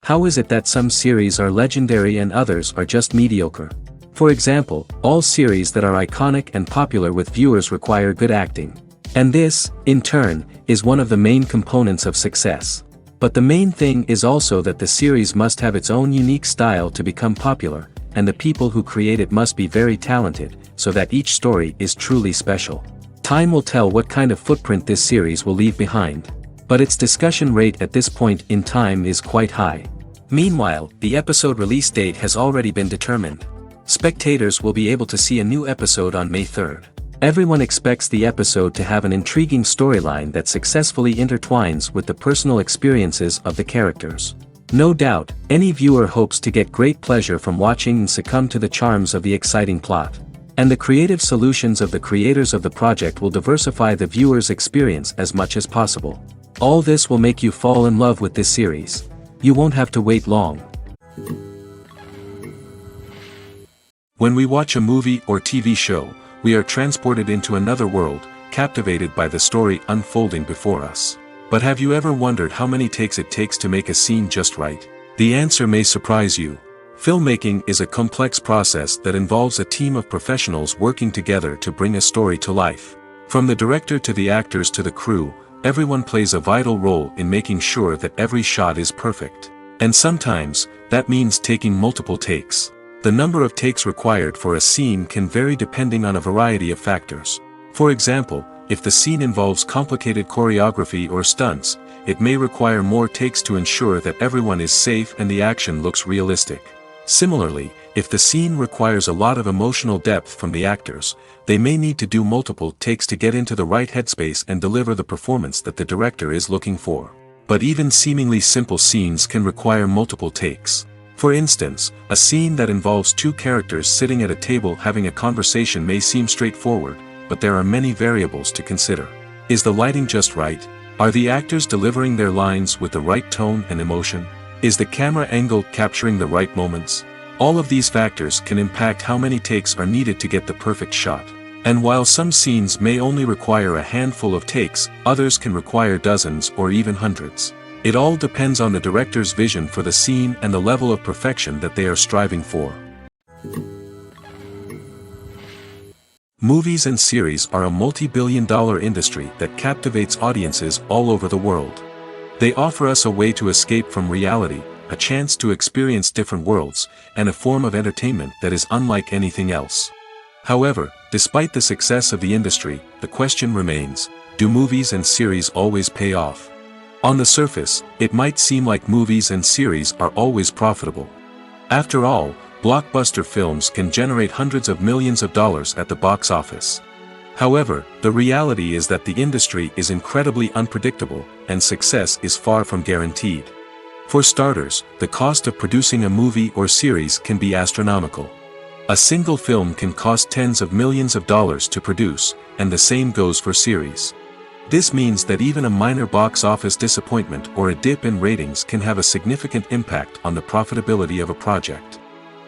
How is it that some series are legendary and others are just mediocre? For example, all series that are iconic and popular with viewers require good acting. And this, in turn, is one of the main components of success. But the main thing is also that the series must have its own unique style to become popular, and the people who create it must be very talented, so that each story is truly special. Time will tell what kind of footprint this series will leave behind. But its discussion rate at this point in time is quite high. Meanwhile, the episode release date has already been determined. Spectators will be able to see a new episode on May 3rd. Everyone expects the episode to have an intriguing storyline that successfully intertwines with the personal experiences of the characters. No doubt, any viewer hopes to get great pleasure from watching and succumb to the charms of the exciting plot. And the creative solutions of the creators of the project will diversify the viewer's experience as much as possible. All this will make you fall in love with this series. You won't have to wait long. When we watch a movie or TV show, we are transported into another world, captivated by the story unfolding before us. But have you ever wondered how many takes it takes to make a scene just right? The answer may surprise you. Filmmaking is a complex process that involves a team of professionals working together to bring a story to life. From the director to the actors to the crew, everyone plays a vital role in making sure that every shot is perfect. And sometimes, that means taking multiple takes. The number of takes required for a scene can vary depending on a variety of factors. For example, if the scene involves complicated choreography or stunts, it may require more takes to ensure that everyone is safe and the action looks realistic. Similarly, if the scene requires a lot of emotional depth from the actors, they may need to do multiple takes to get into the right headspace and deliver the performance that the director is looking for. But even seemingly simple scenes can require multiple takes. For instance, a scene that involves two characters sitting at a table having a conversation may seem straightforward, but there are many variables to consider. Is the lighting just right? Are the actors delivering their lines with the right tone and emotion? Is the camera angle capturing the right moments? All of these factors can impact how many takes are needed to get the perfect shot. And while some scenes may only require a handful of takes, others can require dozens or even hundreds. It all depends on the director's vision for the scene and the level of perfection that they are striving for. Movies and series are a multi-billion-dollar industry that captivates audiences all over the world. They offer us a way to escape from reality, a chance to experience different worlds, and a form of entertainment that is unlike anything else. However, despite the success of the industry, the question remains, do movies and series always pay off? On the surface, it might seem like movies and series are always profitable. After all, blockbuster films can generate hundreds of millions of dollars at the box office. However, the reality is that the industry is incredibly unpredictable, and success is far from guaranteed. For starters, the cost of producing a movie or series can be astronomical. A single film can cost tens of millions of dollars to produce, and the same goes for series. This means that even a minor box office disappointment or a dip in ratings can have a significant impact on the profitability of a project.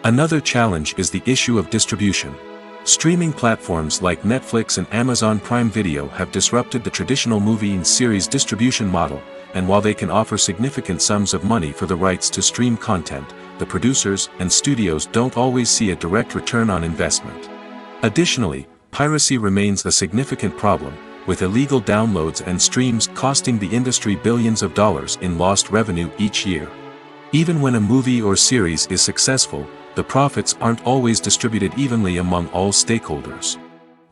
Another challenge is the issue of distribution. Streaming platforms like Netflix and Amazon Prime Video have disrupted the traditional movie and series distribution model, and while they can offer significant sums of money for the rights to stream content, the producers and studios don't always see a direct return on investment. Additionally, piracy remains a significant problem, with illegal downloads and streams costing the industry billions of dollars in lost revenue each year. Even when a movie or series is successful, the profits aren't always distributed evenly among all stakeholders.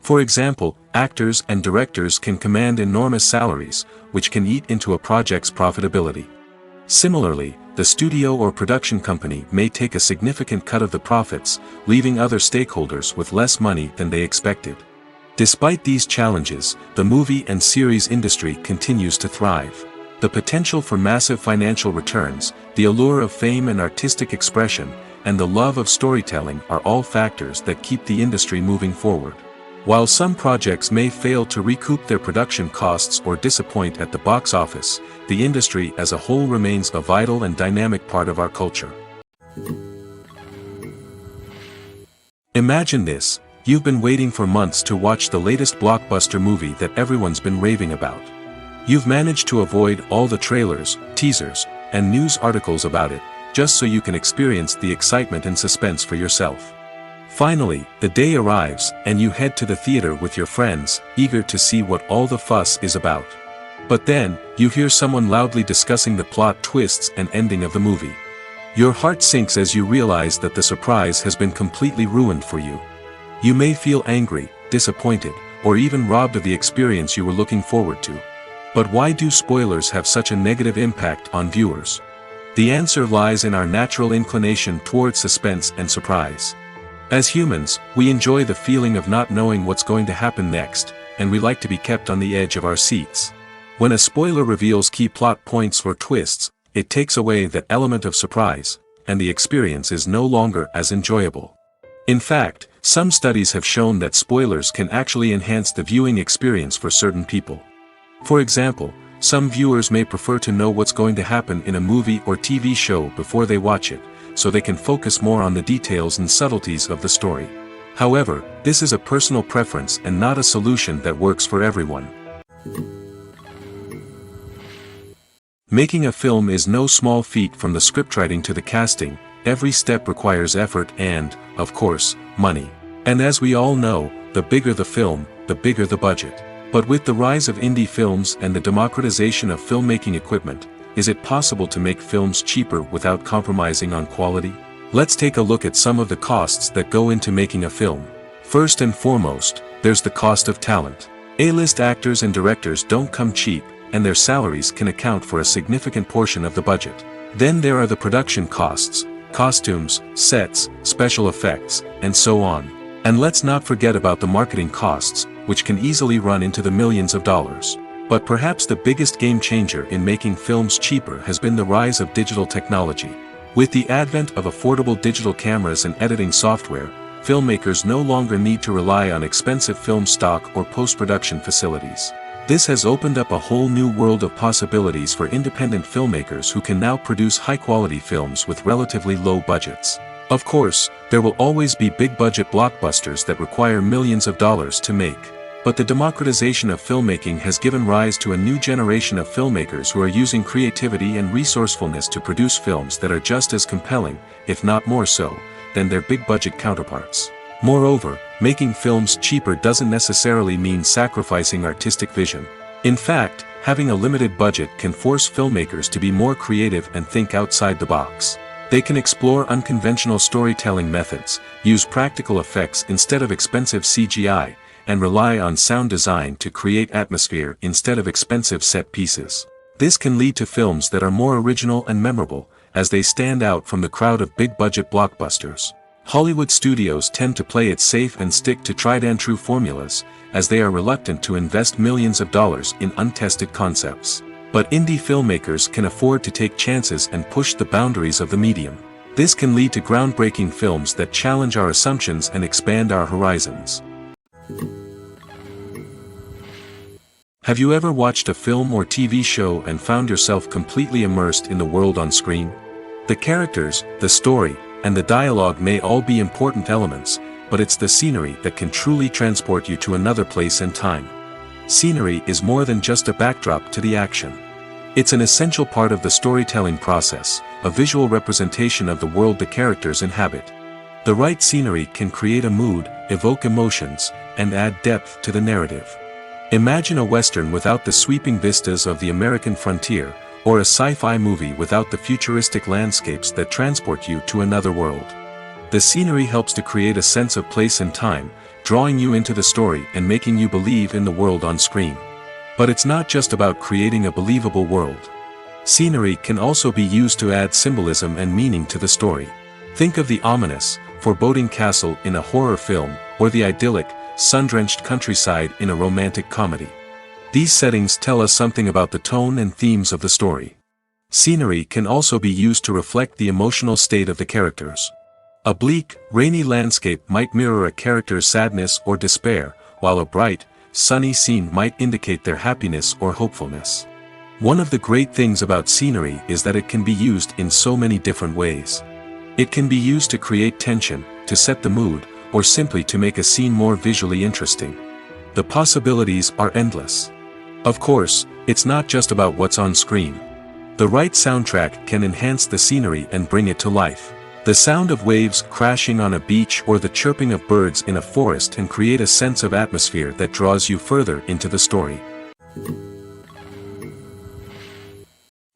For example, actors and directors can command enormous salaries, which can eat into a project's profitability. Similarly, the studio or production company may take a significant cut of the profits, leaving other stakeholders with less money than they expected. Despite these challenges, the movie and series industry continues to thrive. The potential for massive financial returns, the allure of fame and artistic expression, and the love of storytelling are all factors that keep the industry moving forward. While some projects may fail to recoup their production costs or disappoint at the box office, the industry as a whole remains a vital and dynamic part of our culture. Imagine this. You've been waiting for months to watch the latest blockbuster movie that everyone's been raving about. You've managed to avoid all the trailers, teasers, and news articles about it, just so you can experience the excitement and suspense for yourself. Finally, the day arrives, and you head to the theater with your friends, eager to see what all the fuss is about. But then, you hear someone loudly discussing the plot twists and ending of the movie. Your heart sinks as you realize that the surprise has been completely ruined for you. You may feel angry, disappointed, or even robbed of the experience you were looking forward to. But why do spoilers have such a negative impact on viewers? The answer lies in our natural inclination towards suspense and surprise. As humans, we enjoy the feeling of not knowing what's going to happen next, and we like to be kept on the edge of our seats. When a spoiler reveals key plot points or twists, it takes away that element of surprise, and the experience is no longer as enjoyable. In fact, some studies have shown that spoilers can actually enhance the viewing experience for certain people. For example, some viewers may prefer to know what's going to happen in a movie or TV show before they watch it, so they can focus more on the details and subtleties of the story. However, this is a personal preference and not a solution that works for everyone. Making a film is no small feat. From the scriptwriting to the casting, every step requires effort and, of course, money. And as we all know, the bigger the film, the bigger the budget. But with the rise of indie films and the democratization of filmmaking equipment, is it possible to make films cheaper without compromising on quality? Let's take a look at some of the costs that go into making a film. First and foremost, there's the cost of talent. A-list actors and directors don't come cheap, and their salaries can account for a significant portion of the budget. Then there are the production costs, costumes, sets, special effects, and so on. And let's not forget about the marketing costs, which can easily run into the millions of dollars. But perhaps the biggest game changer in making films cheaper has been the rise of digital technology. With the advent of affordable digital cameras and editing software, filmmakers no longer need to rely on expensive film stock or post-production facilities. This has opened up a whole new world of possibilities for independent filmmakers who can now produce high-quality films with relatively low budgets. Of course, there will always be big-budget blockbusters that require millions of dollars to make. But the democratization of filmmaking has given rise to a new generation of filmmakers who are using creativity and resourcefulness to produce films that are just as compelling, if not more so, than their big-budget counterparts. Moreover, making films cheaper doesn't necessarily mean sacrificing artistic vision. In fact, having a limited budget can force filmmakers to be more creative and think outside the box. They can explore unconventional storytelling methods, use practical effects instead of expensive CGI, and rely on sound design to create atmosphere instead of expensive set pieces. This can lead to films that are more original and memorable, as they stand out from the crowd of big-budget blockbusters. Hollywood studios tend to play it safe and stick to tried-and-true formulas, as they are reluctant to invest millions of dollars in untested concepts. But indie filmmakers can afford to take chances and push the boundaries of the medium. This can lead to groundbreaking films that challenge our assumptions and expand our horizons. Have you ever watched a film or TV show and found yourself completely immersed in the world on screen? The characters, the story, and the dialogue may all be important elements, but it's the scenery that can truly transport you to another place and time. Scenery is more than just a backdrop to the action. It's an essential part of the storytelling process, a visual representation of the world the characters inhabit. The right scenery can create a mood, evoke emotions, and add depth to the narrative. Imagine a Western without the sweeping vistas of the American frontier, or a sci-fi movie without the futuristic landscapes that transport you to another world. The scenery helps to create a sense of place and time, drawing you into the story and making you believe in the world on screen. But it's not just about creating a believable world. Scenery can also be used to add symbolism and meaning to the story. Think of the ominous, foreboding castle in a horror film, or the idyllic, sun-drenched countryside in a romantic comedy. These settings tell us something about the tone and themes of the story. Scenery can also be used to reflect the emotional state of the characters. A bleak, rainy landscape might mirror a character's sadness or despair, while a bright, sunny scene might indicate their happiness or hopefulness. One of the great things about scenery is that it can be used in so many different ways. It can be used to create tension, to set the mood, or simply to make a scene more visually interesting. The possibilities are endless. Of course, it's not just about what's on screen. The right soundtrack can enhance the scenery and bring it to life. The sound of waves crashing on a beach or the chirping of birds in a forest can create a sense of atmosphere that draws you further into the story.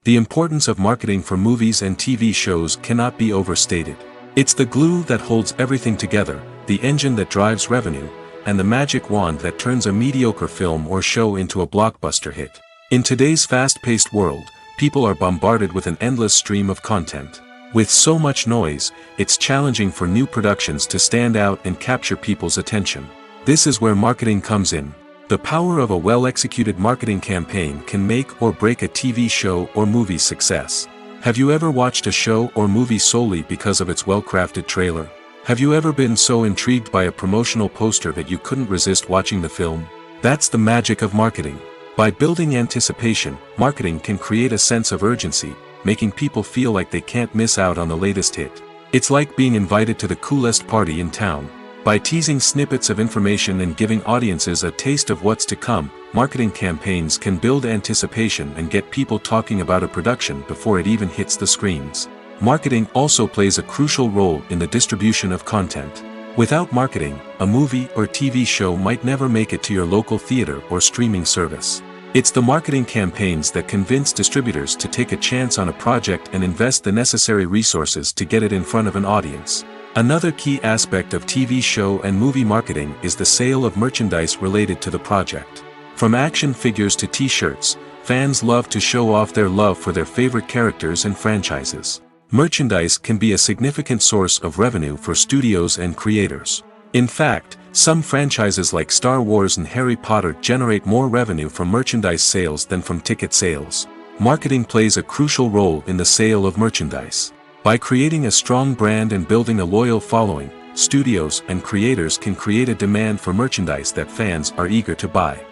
The importance of marketing for movies and TV shows cannot be overstated. It's the glue that holds everything together, the engine that drives revenue, and the magic wand that turns a mediocre film or show into a blockbuster hit. In today's fast-paced world, people are bombarded with an endless stream of content. With so much noise, it's challenging for new productions to stand out and capture people's attention. This is where marketing comes in. The power of a well-executed marketing campaign can make or break a TV show or movie's success. Have you ever watched a show or movie solely because of its well-crafted trailer? Have you ever been so intrigued by a promotional poster that you couldn't resist watching the film? That's the magic of marketing. By building anticipation, marketing can create a sense of urgency, making people feel like they can't miss out on the latest hit. It's like being invited to the coolest party in town. By teasing snippets of information and giving audiences a taste of what's to come, marketing campaigns can build anticipation and get people talking about a production before it even hits the screens. Marketing also plays a crucial role in the distribution of content. Without marketing, a movie or TV show might never make it to your local theater or streaming service. It's the marketing campaigns that convince distributors to take a chance on a project and invest the necessary resources to get it in front of an audience. Another key aspect of TV show and movie marketing is the sale of merchandise related to the project. From action figures to t-shirts, fans love to show off their love for their favorite characters and franchises. Merchandise can be a significant source of revenue for studios and creators. In fact, some franchises like Star Wars and Harry Potter generate more revenue from merchandise sales than from ticket sales. Marketing plays a crucial role in the sale of merchandise. By creating a strong brand and building a loyal following, studios and creators can create a demand for merchandise that fans are eager to buy.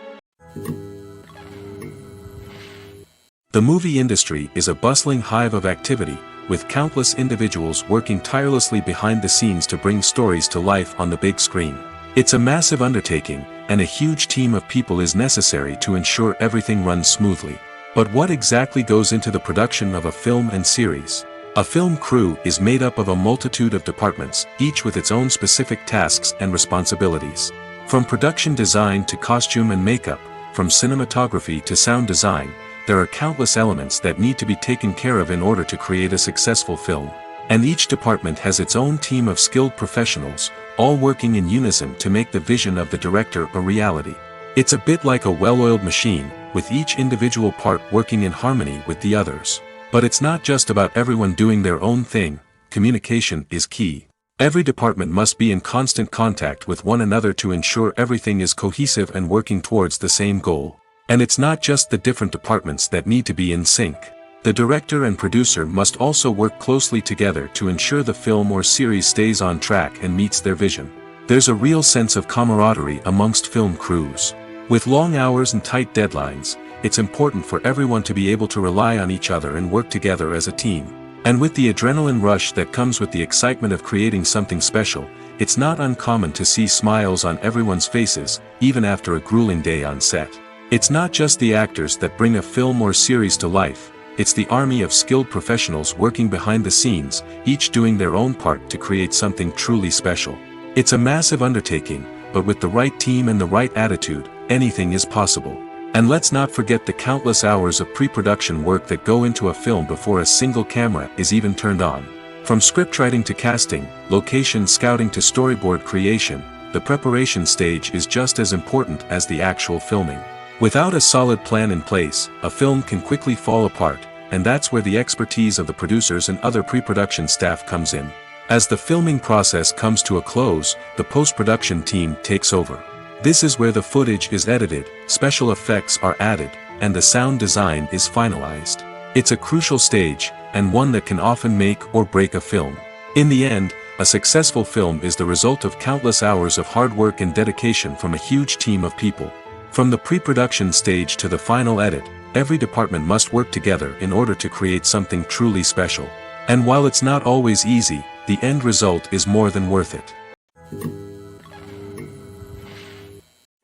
The movie industry is a bustling hive of activity, with countless individuals working tirelessly behind the scenes to bring stories to life on the big screen. It's a massive undertaking, and a huge team of people is necessary to ensure everything runs smoothly. But what exactly goes into the production of a film and series? A film crew is made up of a multitude of departments, each with its own specific tasks and responsibilities. From production design to costume and makeup, from cinematography to sound design, there are countless elements that need to be taken care of in order to create a successful film. And each department has its own team of skilled professionals, all working in unison to make the vision of the director a reality. It's a bit like a well-oiled machine, with each individual part working in harmony with the others. But it's not just about everyone doing their own thing. Communication is key. Every department must be in constant contact with one another to ensure everything is cohesive and working towards the same goal. And it's not just the different departments that need to be in sync. The director and producer must also work closely together to ensure the film or series stays on track and meets their vision. There's a real sense of camaraderie amongst film crews. With long hours and tight deadlines, it's important for everyone to be able to rely on each other and work together as a team. And with the adrenaline rush that comes with the excitement of creating something special, it's not uncommon to see smiles on everyone's faces, even after a grueling day on set. It's not just the actors that bring a film or series to life, it's the army of skilled professionals working behind the scenes, each doing their own part to create something truly special. It's a massive undertaking, but with the right team and the right attitude, anything is possible. And let's not forget the countless hours of pre-production work that go into a film before a single camera is even turned on. From scriptwriting to casting, location scouting to storyboard creation, the preparation stage is just as important as the actual filming. Without a solid plan in place, a film can quickly fall apart, and that's where the expertise of the producers and other pre-production staff comes in. As the filming process comes to a close, the post-production team takes over. This is where the footage is edited, special effects are added, and the sound design is finalized. It's a crucial stage, and one that can often make or break a film. In the end, a successful film is the result of countless hours of hard work and dedication from a huge team of people. From the pre-production stage to the final edit, every department must work together in order to create something truly special. And while it's not always easy, the end result is more than worth it.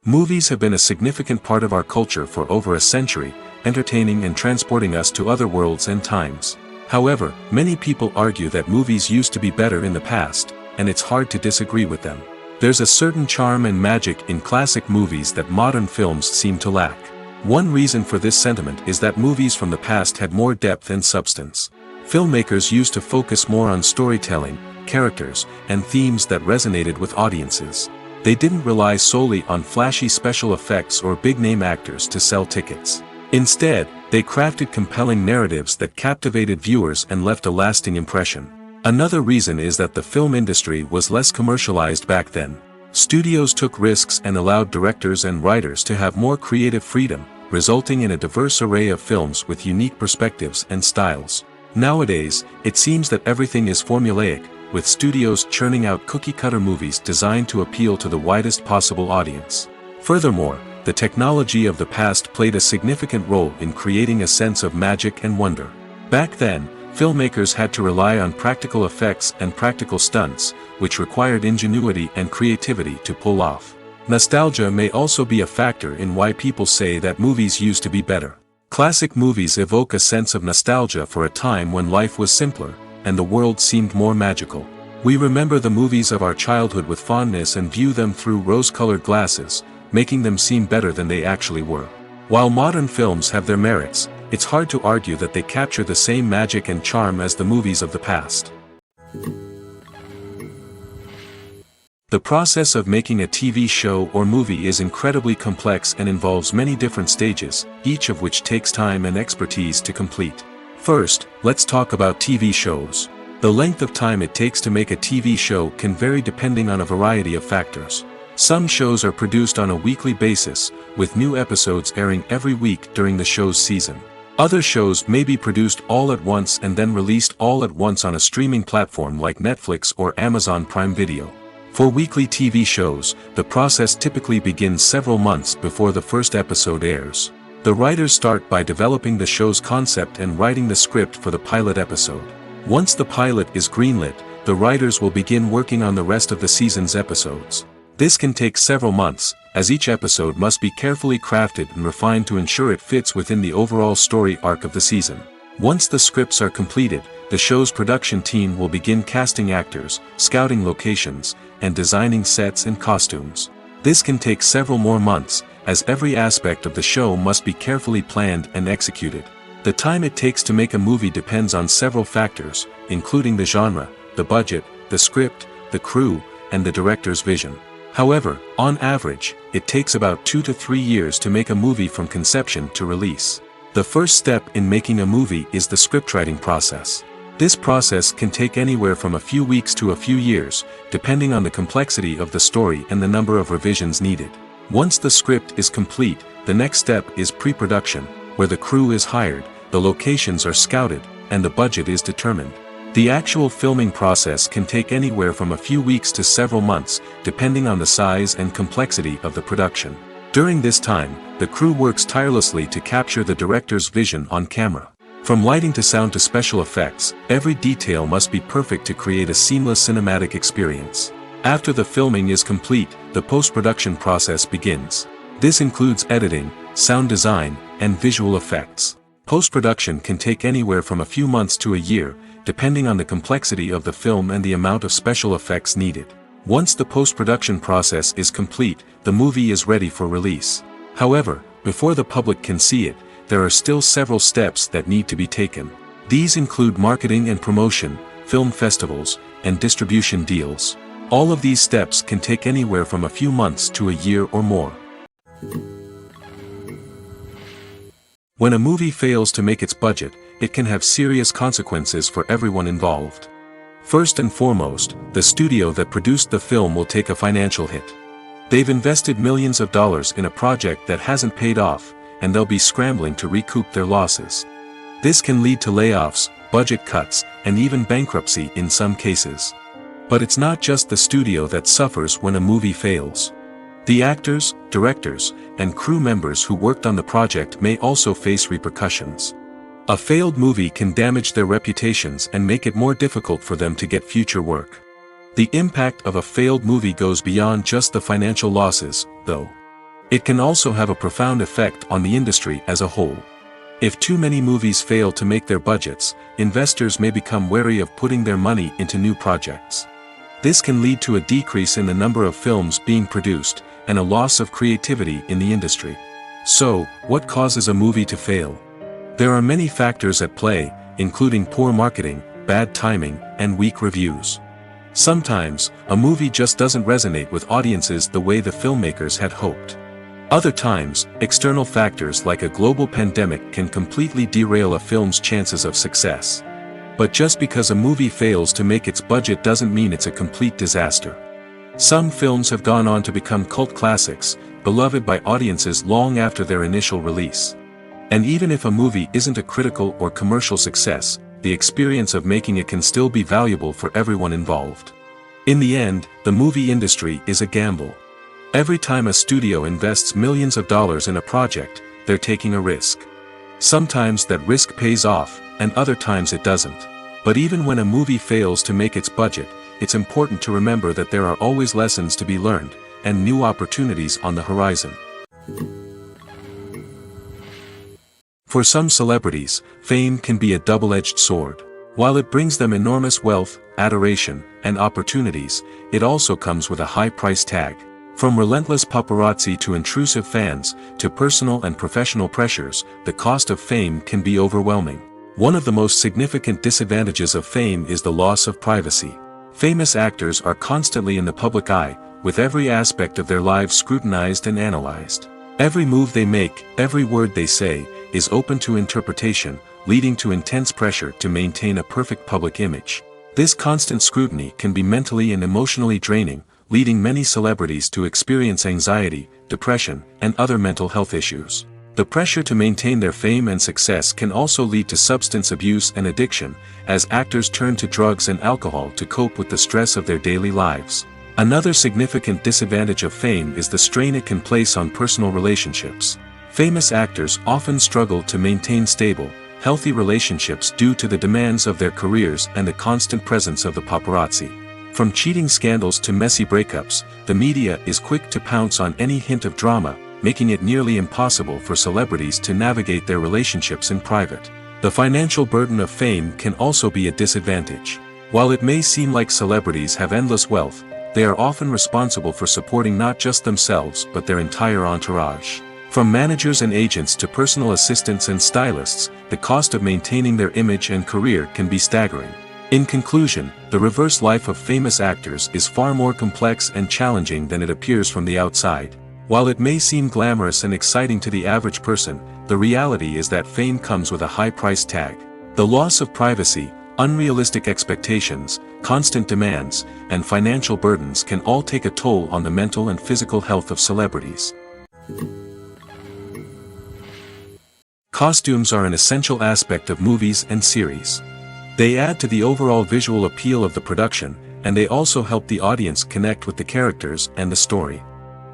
Movies have been a significant part of our culture for over a century, entertaining and transporting us to other worlds and times. However, many people argue that movies used to be better in the past, and it's hard to disagree with them. There's a certain charm and magic in classic movies that modern films seem to lack. One reason for this sentiment is that movies from the past had more depth and substance. Filmmakers used to focus more on storytelling, characters, and themes that resonated with audiences. They didn't rely solely on flashy special effects or big-name actors to sell tickets. Instead, they crafted compelling narratives that captivated viewers and left a lasting impression. Another reason is that the film industry was less commercialized back then. Studios took risks and allowed directors and writers to have more creative freedom, resulting in a diverse array of films with unique perspectives and styles. Nowadays, it seems that everything is formulaic, with studios churning out cookie-cutter movies designed to appeal to the widest possible audience. Furthermore, the technology of the past played a significant role in creating a sense of magic and wonder. Back then, filmmakers had to rely on practical effects and practical stunts, which required ingenuity and creativity to pull off. Nostalgia may also be a factor in why people say that movies used to be better. Classic movies evoke a sense of nostalgia for a time when life was simpler, and the world seemed more magical. We remember the movies of our childhood with fondness and view them through rose-colored glasses, making them seem better than they actually were. While modern films have their merits, it's hard to argue that they capture the same magic and charm as the movies of the past. The process of making a TV show or movie is incredibly complex and involves many different stages, each of which takes time and expertise to complete. First, let's talk about TV shows. The length of time it takes to make a TV show can vary depending on a variety of factors. Some shows are produced on a weekly basis, with new episodes airing every week during the show's season. Other shows may be produced all at once and then released all at once on a streaming platform like Netflix or Amazon Prime Video. For weekly TV shows, the process typically begins several months before the first episode airs. The writers start by developing the show's concept and writing the script for the pilot episode. Once the pilot is greenlit, the writers will begin working on the rest of the season's episodes. This can take several months, as each episode must be carefully crafted and refined to ensure it fits within the overall story arc of the season. Once the scripts are completed, the show's production team will begin casting actors, scouting locations, and designing sets and costumes. This can take several more months, as every aspect of the show must be carefully planned and executed. The time it takes to make a movie depends on several factors, including the genre, the budget, the script, the crew, and the director's vision. However, on average, it takes about 2 to 3 years to make a movie from conception to release. The first step in making a movie is the scriptwriting process. This process can take anywhere from a few weeks to a few years, depending on the complexity of the story and the number of revisions needed. Once the script is complete, the next step is pre-production, where the crew is hired, the locations are scouted, and the budget is determined. The actual filming process can take anywhere from a few weeks to several months, depending on the size and complexity of the production. During this time, the crew works tirelessly to capture the director's vision on camera. From lighting to sound to special effects, every detail must be perfect to create a seamless cinematic experience. After the filming is complete, the post-production process begins. This includes editing, sound design, and visual effects. Post-production can take anywhere from a few months to a year, depending on the complexity of the film and the amount of special effects needed. Once the post-production process is complete, the movie is ready for release. However, before the public can see it, there are still several steps that need to be taken. These include marketing and promotion, film festivals, and distribution deals. All of these steps can take anywhere from a few months to a year or more. When a movie fails to make its budget, it can have serious consequences for everyone involved. First and foremost, the studio that produced the film will take a financial hit. They've invested millions of dollars in a project that hasn't paid off, and they'll be scrambling to recoup their losses. This can lead to layoffs, budget cuts, and even bankruptcy in some cases. But it's not just the studio that suffers when a movie fails. The actors, directors, and crew members who worked on the project may also face repercussions. A failed movie can damage their reputations and make it more difficult for them to get future work. The impact of a failed movie goes beyond just the financial losses, though. It can also have a profound effect on the industry as a whole. If too many movies fail to make their budgets, investors may become wary of putting their money into new projects. This can lead to a decrease in the number of films being produced, and a loss of creativity in the industry. So, what causes a movie to fail? There are many factors at play, including poor marketing, bad timing, and weak reviews. Sometimes, a movie just doesn't resonate with audiences the way the filmmakers had hoped. Other times, external factors like a global pandemic can completely derail a film's chances of success. But just because a movie fails to make its budget doesn't mean it's a complete disaster. Some films have gone on to become cult classics, beloved by audiences long after their initial release. And even if a movie isn't a critical or commercial success, the experience of making it can still be valuable for everyone involved. In the end, the movie industry is a gamble. Every time a studio invests millions of dollars in a project, they're taking a risk. Sometimes that risk pays off, and other times it doesn't. But even when a movie fails to make its budget, it's important to remember that there are always lessons to be learned, and new opportunities on the horizon. For some celebrities, fame can be a double-edged sword. While it brings them enormous wealth, adoration, and opportunities, it also comes with a high price tag. From relentless paparazzi to intrusive fans, to personal and professional pressures, the cost of fame can be overwhelming. One of the most significant disadvantages of fame is the loss of privacy. Famous actors are constantly in the public eye, with every aspect of their lives scrutinized and analyzed. Every move they make, every word they say, is open to interpretation, leading to intense pressure to maintain a perfect public image. This constant scrutiny can be mentally and emotionally draining, leading many celebrities to experience anxiety, depression, and other mental health issues. The pressure to maintain their fame and success can also lead to substance abuse and addiction, as actors turn to drugs and alcohol to cope with the stress of their daily lives. Another significant disadvantage of fame is the strain it can place on personal relationships. Famous actors often struggle to maintain stable, healthy relationships due to the demands of their careers and the constant presence of the paparazzi. From cheating scandals to messy breakups, the media is quick to pounce on any hint of drama, making it nearly impossible for celebrities to navigate their relationships in private. The financial burden of fame can also be a disadvantage. While it may seem like celebrities have endless wealth, they are often responsible for supporting not just themselves but their entire entourage. From managers and agents to personal assistants and stylists, the cost of maintaining their image and career can be staggering. In conclusion, the reverse life of famous actors is far more complex and challenging than it appears from the outside. While it may seem glamorous and exciting to the average person, the reality is that fame comes with a high price tag. The loss of privacy, unrealistic expectations, constant demands, and financial burdens can all take a toll on the mental and physical health of celebrities. Costumes are an essential aspect of movies and series. They add to the overall visual appeal of the production, and they also help the audience connect with the characters and the story.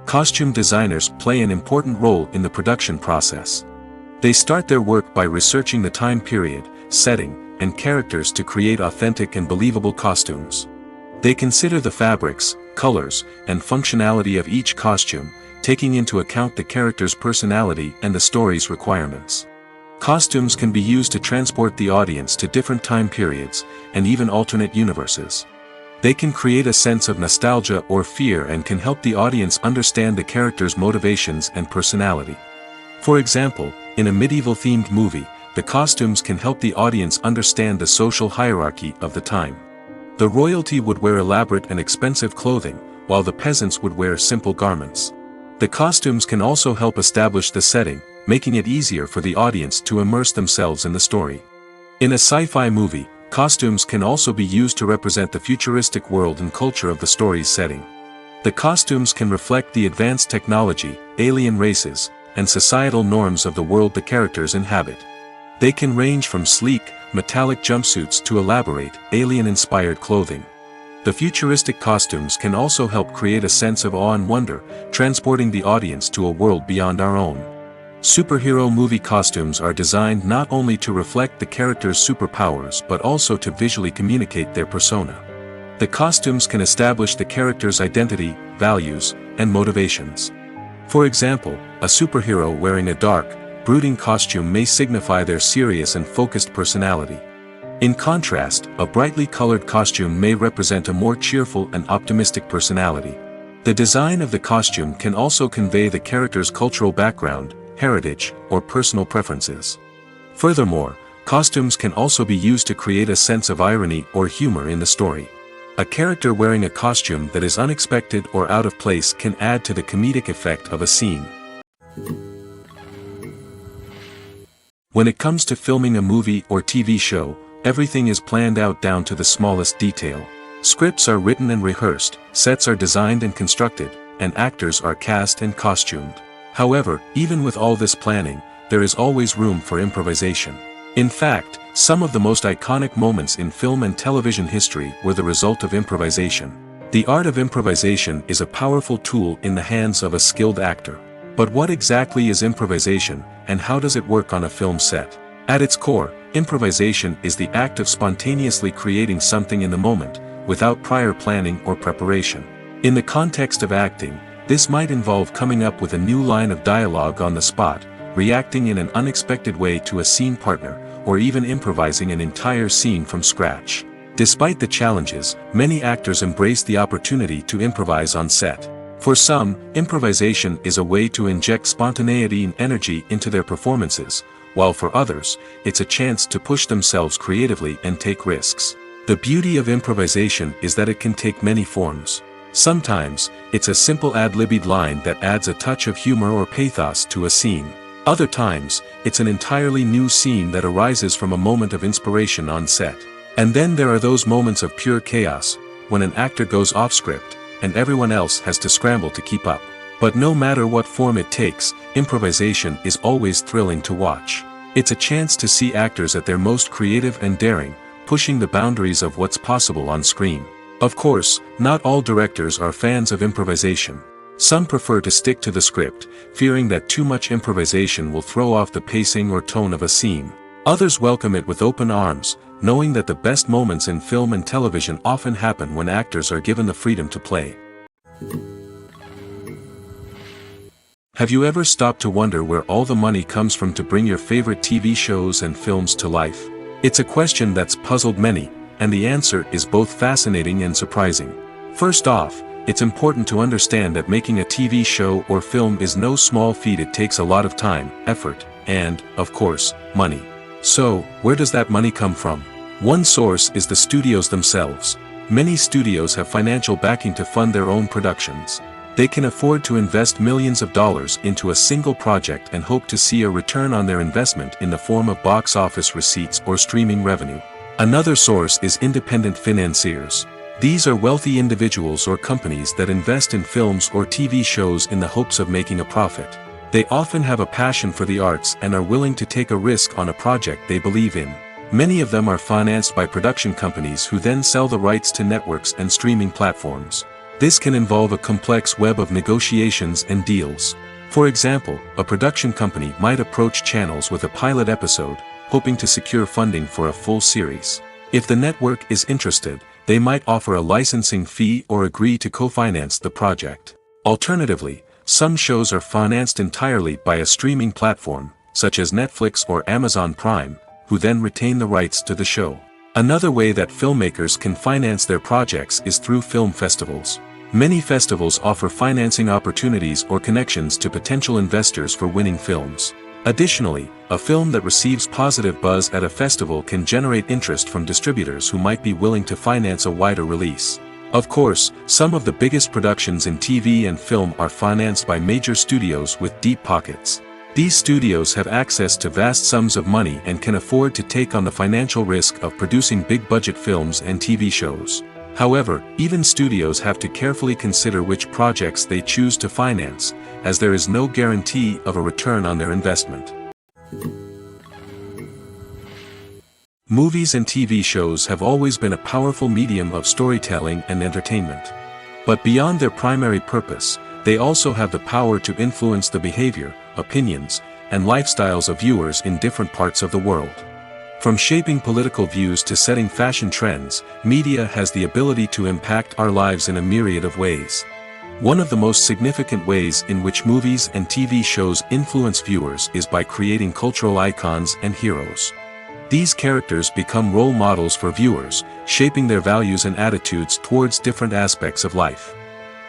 Costume designers play an important role in the production process. They start their work by researching the time period, setting, and characters to create authentic and believable costumes. They consider the fabrics, colors, and functionality of each costume, taking into account the character's personality and the story's requirements. Costumes can be used to transport the audience to different time periods, and even alternate universes. They can create a sense of nostalgia or fear and can help the audience understand the character's motivations and personality. For example, in a medieval-themed movie, the costumes can help the audience understand the social hierarchy of the time. The royalty would wear elaborate and expensive clothing, while the peasants would wear simple garments. The costumes can also help establish the setting, making it easier for the audience to immerse themselves in the story. In a sci-fi movie, costumes can also be used to represent the futuristic world and culture of the story's setting. The costumes can reflect the advanced technology, alien races, and societal norms of the world the characters inhabit. They can range from sleek, metallic jumpsuits to elaborate, alien-inspired clothing. The futuristic costumes can also help create a sense of awe and wonder, transporting the audience to a world beyond our own. Superhero movie costumes are designed not only to reflect the character's superpowers but also to visually communicate their persona. The costumes can establish the character's identity, values, and motivations. For example, a superhero wearing a dark, brooding costume may signify their serious and focused personality. In contrast, a brightly colored costume may represent a more cheerful and optimistic personality. The design of the costume can also convey the character's cultural background, heritage, or personal preferences. Furthermore, costumes can also be used to create a sense of irony or humor in the story. A character wearing a costume that is unexpected or out of place can add to the comedic effect of a scene. When it comes to filming a movie or TV show, everything is planned out down to the smallest detail. Scripts are written and rehearsed, sets are designed and constructed, and actors are cast and costumed. However, even with all this planning, there is always room for improvisation. In fact, some of the most iconic moments in film and television history were the result of improvisation. The art of improvisation is a powerful tool in the hands of a skilled actor. But what exactly is improvisation, and how does it work on a film set? At its core, improvisation is the act of spontaneously creating something in the moment, without prior planning or preparation. In the context of acting, this might involve coming up with a new line of dialogue on the spot, reacting in an unexpected way to a scene partner, or even improvising an entire scene from scratch. Despite the challenges, many actors embrace the opportunity to improvise on set. For some, improvisation is a way to inject spontaneity and energy into their performances, while for others, it's a chance to push themselves creatively and take risks. The beauty of improvisation is that it can take many forms. Sometimes, it's a simple ad-libbed line that adds a touch of humor or pathos to a scene. Other times, it's an entirely new scene that arises from a moment of inspiration on set. And then there are those moments of pure chaos, when an actor goes off script, and everyone else has to scramble to keep up. But no matter what form it takes, improvisation is always thrilling to watch. It's a chance to see actors at their most creative and daring, pushing the boundaries of what's possible on screen. Of course, not all directors are fans of improvisation. Some prefer to stick to the script, fearing that too much improvisation will throw off the pacing or tone of a scene. Others welcome it with open arms, knowing that the best moments in film and television often happen when actors are given the freedom to play. Have you ever stopped to wonder where all the money comes from to bring your favorite TV shows and films to life? It's a question that's puzzled many, and the answer is both fascinating and surprising. First off, it's important to understand that making a TV show or film is no small feat. It takes a lot of time, effort, and, of course, money. So, where does that money come from? One source is the studios themselves. Many studios have financial backing to fund their own productions. They can afford to invest millions of dollars into a single project and hope to see a return on their investment in the form of box office receipts or streaming revenue. Another source is independent financiers. These are wealthy individuals or companies that invest in films or TV shows in the hopes of making a profit. They often have a passion for the arts and are willing to take a risk on a project they believe in. Many of them are financed by production companies who then sell the rights to networks and streaming platforms. This can involve a complex web of negotiations and deals. For example, a production company might approach channels with a pilot episode, hoping to secure funding for a full series. If the network is interested, they might offer a licensing fee or agree to co-finance the project. Alternatively, some shows are financed entirely by a streaming platform, such as Netflix or Amazon Prime, who then retain the rights to the show. Another way that filmmakers can finance their projects is through film festivals. Many festivals offer financing opportunities or connections to potential investors for winning films. Additionally, a film that receives positive buzz at a festival can generate interest from distributors who might be willing to finance a wider release. Of course, some of the biggest productions in TV and film are financed by major studios with deep pockets. These studios have access to vast sums of money and can afford to take on the financial risk of producing big-budget films and TV shows. However, even studios have to carefully consider which projects they choose to finance, as there is no guarantee of a return on their investment. Movies and TV shows have always been a powerful medium of storytelling and entertainment. But beyond their primary purpose, they also have the power to influence the behavior, opinions, and lifestyles of viewers in different parts of the world. From shaping political views to setting fashion trends, media has the ability to impact our lives in a myriad of ways. One of the most significant ways in which movies and TV shows influence viewers is by creating cultural icons and heroes. These characters become role models for viewers, shaping their values and attitudes towards different aspects of life.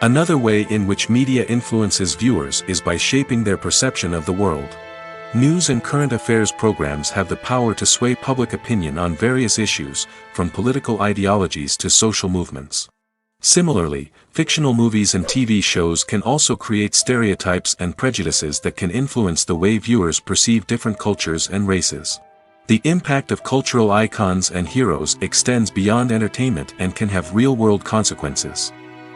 Another way in which media influences viewers is by shaping their perception of the world. News and current affairs programs have the power to sway public opinion on various issues, from political ideologies to social movements. Similarly, fictional movies and TV shows can also create stereotypes and prejudices that can influence the way viewers perceive different cultures and races. The impact of cultural icons and heroes extends beyond entertainment and can have real-world consequences.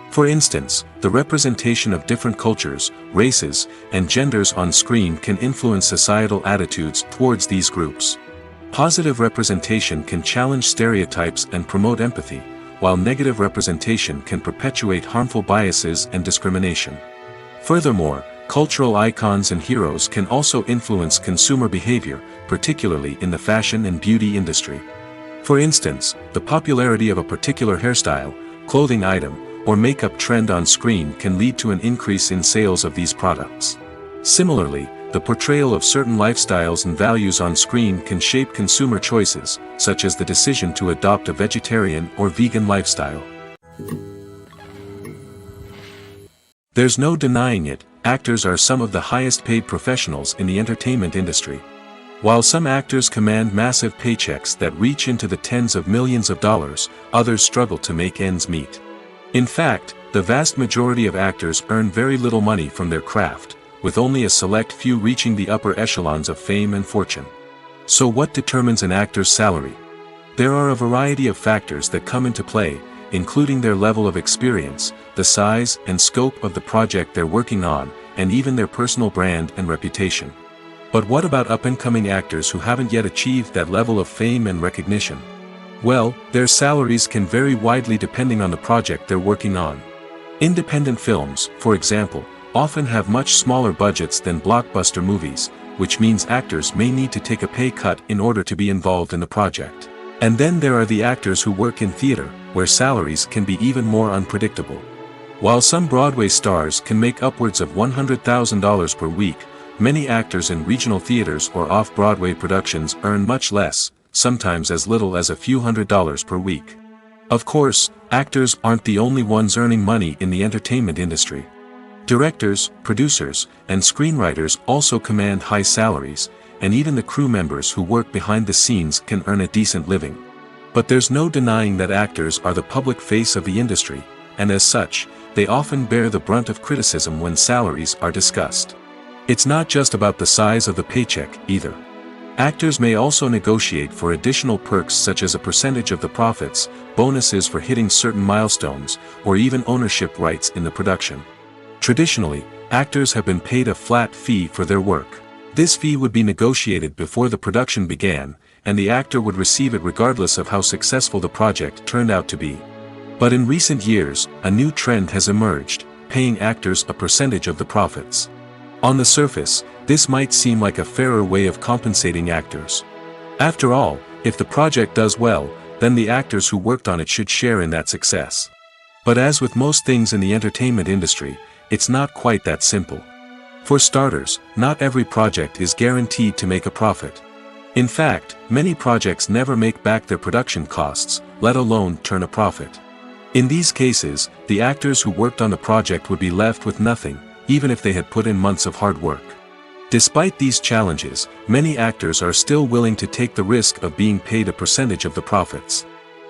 For instance, the representation of different cultures, races, and genders on screen can influence societal attitudes towards these groups. Positive representation can challenge stereotypes and promote empathy, while negative representation can perpetuate harmful biases and discrimination. Furthermore, cultural icons and heroes can also influence consumer behavior, particularly in the fashion and beauty industry. For instance, the popularity of a particular hairstyle, clothing item, or makeup trend on screen can lead to an increase in sales of these products. Similarly, the portrayal of certain lifestyles and values on screen can shape consumer choices, such as the decision to adopt a vegetarian or vegan lifestyle. There's no denying it, actors are some of the highest paid professionals in the entertainment industry. While some actors command massive paychecks that reach into the tens of millions of dollars, others struggle to make ends meet. In fact, the vast majority of actors earn very little money from their craft, with only a select few reaching the upper echelons of fame and fortune. So what determines an actor's salary? There are a variety of factors that come into play, including their level of experience, the size and scope of the project they're working on, and even their personal brand and reputation. But what about up-and-coming actors who haven't yet achieved that level of fame and recognition? Well, their salaries can vary widely depending on the project they're working on. Independent films, for example, often have much smaller budgets than blockbuster movies, which means actors may need to take a pay cut in order to be involved in the project. And then there are the actors who work in theater, where salaries can be even more unpredictable. While some Broadway stars can make upwards of $100,000 per week, many actors in regional theaters or off-Broadway productions earn much less, sometimes as little as a few $100s per week. Of course, actors aren't the only ones earning money in the entertainment industry. Directors, producers, and screenwriters also command high salaries, and even the crew members who work behind the scenes can earn a decent living. But there's no denying that actors are the public face of the industry, and as such, they often bear the brunt of criticism when salaries are discussed. It's not just about the size of the paycheck, either. Actors may also negotiate for additional perks such as a percentage of the profits, bonuses for hitting certain milestones, or even ownership rights in the production. Traditionally, actors have been paid a flat fee for their work. This fee would be negotiated before the production began, and the actor would receive it regardless of how successful the project turned out to be. But in recent years, a new trend has emerged, paying actors a percentage of the profits. On the surface, this might seem like a fairer way of compensating actors. After all, if the project does well, then the actors who worked on it should share in that success. But as with most things in the entertainment industry, it's not quite that simple. For starters, not every project is guaranteed to make a profit. In fact, many projects never make back their production costs, let alone turn a profit. In these cases, the actors who worked on the project would be left with nothing, even if they had put in months of hard work. Despite these challenges, many actors are still willing to take the risk of being paid a percentage of the profits.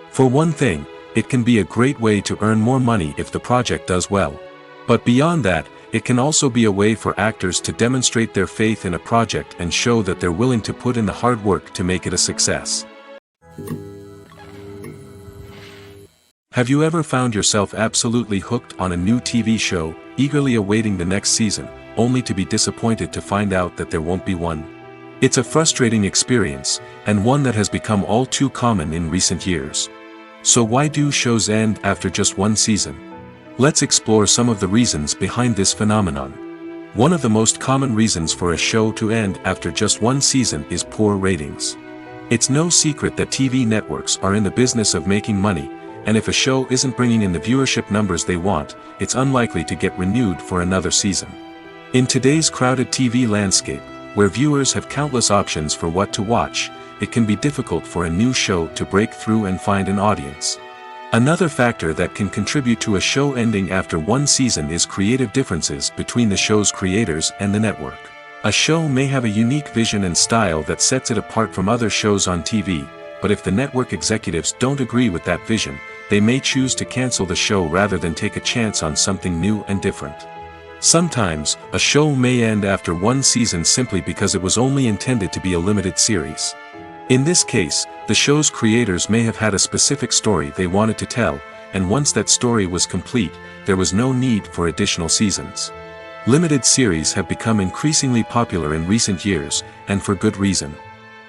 For one thing, it can be a great way to earn more money if the project does well. But beyond that, it can also be a way for actors to demonstrate their faith in a project and show that they're willing to put in the hard work to make it a success. Have you ever found yourself absolutely hooked on a new TV show, eagerly awaiting the next season, only to be disappointed to find out that there won't be one? It's a frustrating experience, and one that has become all too common in recent years. So why do shows end after just one season? Let's explore some of the reasons behind this phenomenon. One of the most common reasons for a show to end after just one season is poor ratings. It's no secret that TV networks are in the business of making money, and if a show isn't bringing in the viewership numbers they want, it's unlikely to get renewed for another season. In today's crowded TV landscape, where viewers have countless options for what to watch, it can be difficult for a new show to break through and find an audience. Another factor that can contribute to a show ending after one season is creative differences between the show's creators and the network. A show may have a unique vision and style that sets it apart from other shows on TV, but if the network executives don't agree with that vision, they may choose to cancel the show rather than take a chance on something new and different. Sometimes, a show may end after one season simply because it was only intended to be a limited series. In this case, the show's creators may have had a specific story they wanted to tell, and once that story was complete, there was no need for additional seasons. Limited series have become increasingly popular in recent years, and for good reason.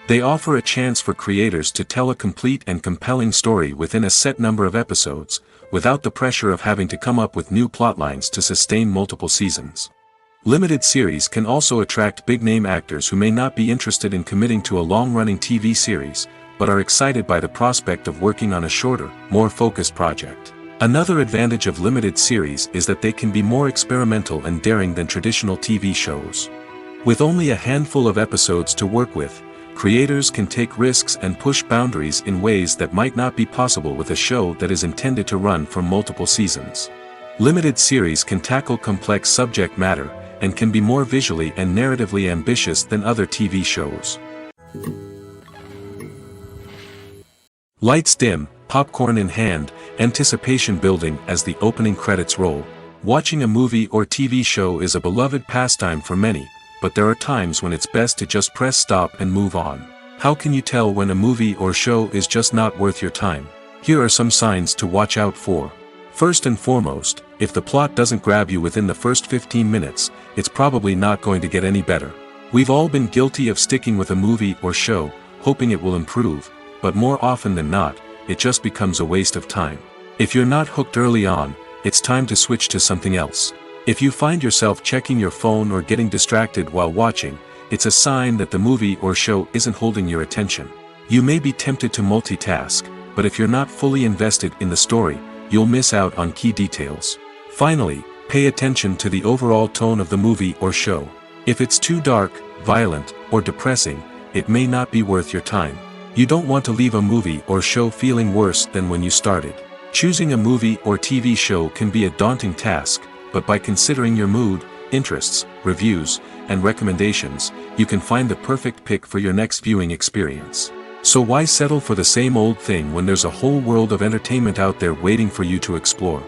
They offer a chance for creators to tell a complete and compelling story within a set number of episodes, without the pressure of having to come up with new plotlines to sustain multiple seasons. Limited series can also attract big-name actors who may not be interested in committing to a long-running TV series, but are excited by the prospect of working on a shorter, more focused project. Another advantage of limited series is that they can be more experimental and daring than traditional TV shows. With only a handful of episodes to work with, creators can take risks and push boundaries in ways that might not be possible with a show that is intended to run for multiple seasons. Limited series can tackle complex subject matter, and can be more visually and narratively ambitious than other TV shows. Lights dim, popcorn in hand, anticipation building as the opening credits roll. Watching a movie or TV show is a beloved pastime for many, but there are times when it's best to just press stop and move on. How can you tell when a movie or show is just not worth your time? Here are some signs to watch out for. First and foremost, if the plot doesn't grab you within the first 15 minutes, it's probably not going to get any better. We've all been guilty of sticking with a movie or show, hoping it will improve, but more often than not, it just becomes a waste of time. If you're not hooked early on, it's time to switch to something else. If you find yourself checking your phone or getting distracted while watching, it's a sign that the movie or show isn't holding your attention. You may be tempted to multitask, but if you're not fully invested in the story, you'll miss out on key details. Finally, pay attention to the overall tone of the movie or show. If it's too dark, violent, or depressing, it may not be worth your time. You don't want to leave a movie or show feeling worse than when you started. Choosing a movie or TV show can be a daunting task, but by considering your mood, interests, reviews, and recommendations, you can find the perfect pick for your next viewing experience. So why settle for the same old thing when there's a whole world of entertainment out there waiting for you to explore?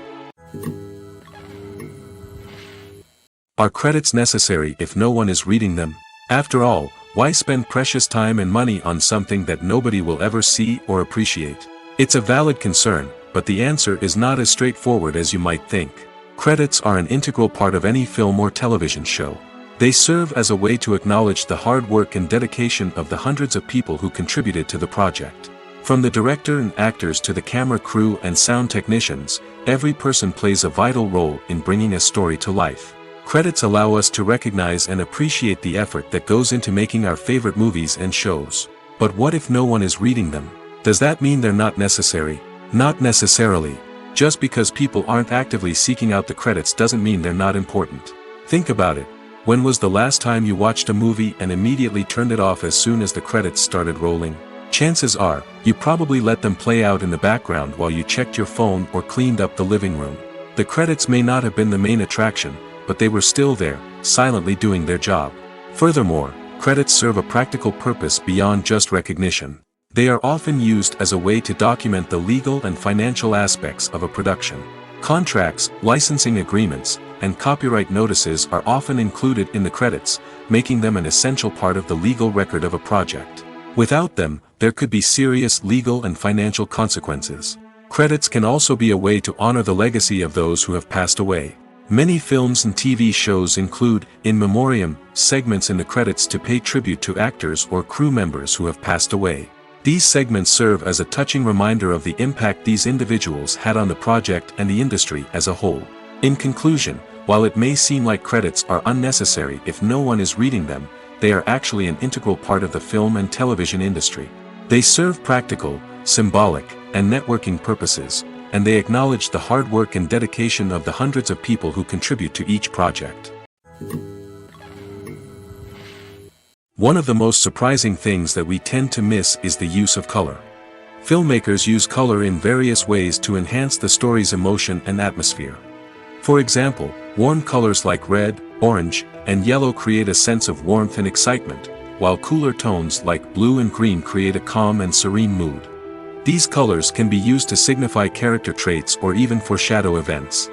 Are credits necessary if no one is reading them? After all, why spend precious time and money on something that nobody will ever see or appreciate? It's a valid concern, but the answer is not as straightforward as you might think. Credits are an integral part of any film or television show. They serve as a way to acknowledge the hard work and dedication of the hundreds of people who contributed to the project. From the director and actors to the camera crew and sound technicians, every person plays a vital role in bringing a story to life. Credits allow us to recognize and appreciate the effort that goes into making our favorite movies and shows. But what if no one is reading them? Does that mean they're not necessary? Not necessarily. Just because people aren't actively seeking out the credits doesn't mean they're not important. Think about it. When was the last time you watched a movie and immediately turned it off as soon as the credits started rolling? Chances are, you probably let them play out in the background while you checked your phone or cleaned up the living room. The credits may not have been the main attraction, but they were still there, silently doing their job. Furthermore, credits serve a practical purpose beyond just recognition. They are often used as a way to document the legal and financial aspects of a production. Contracts, licensing agreements, and copyright notices are often included in the credits, making them an essential part of the legal record of a project. Without them, there could be serious legal and financial consequences. Credits can also be a way to honor the legacy of those who have passed away. Many films and TV shows include, in memoriam, segments in the credits to pay tribute to actors or crew members who have passed away. These segments serve as a touching reminder of the impact these individuals had on the project and the industry as a whole. In conclusion, while it may seem like credits are unnecessary if no one is reading them, they are actually an integral part of the film and television industry. They serve practical, symbolic, and networking purposes, and they acknowledge the hard work and dedication of the hundreds of people who contribute to each project. One of the most surprising things that we tend to miss is the use of color. Filmmakers use color in various ways to enhance the story's emotion and atmosphere. For example, warm colors like red, orange, and yellow create a sense of warmth and excitement, while cooler tones like blue and green create a calm and serene mood. These colors can be used to signify character traits or even foreshadow events.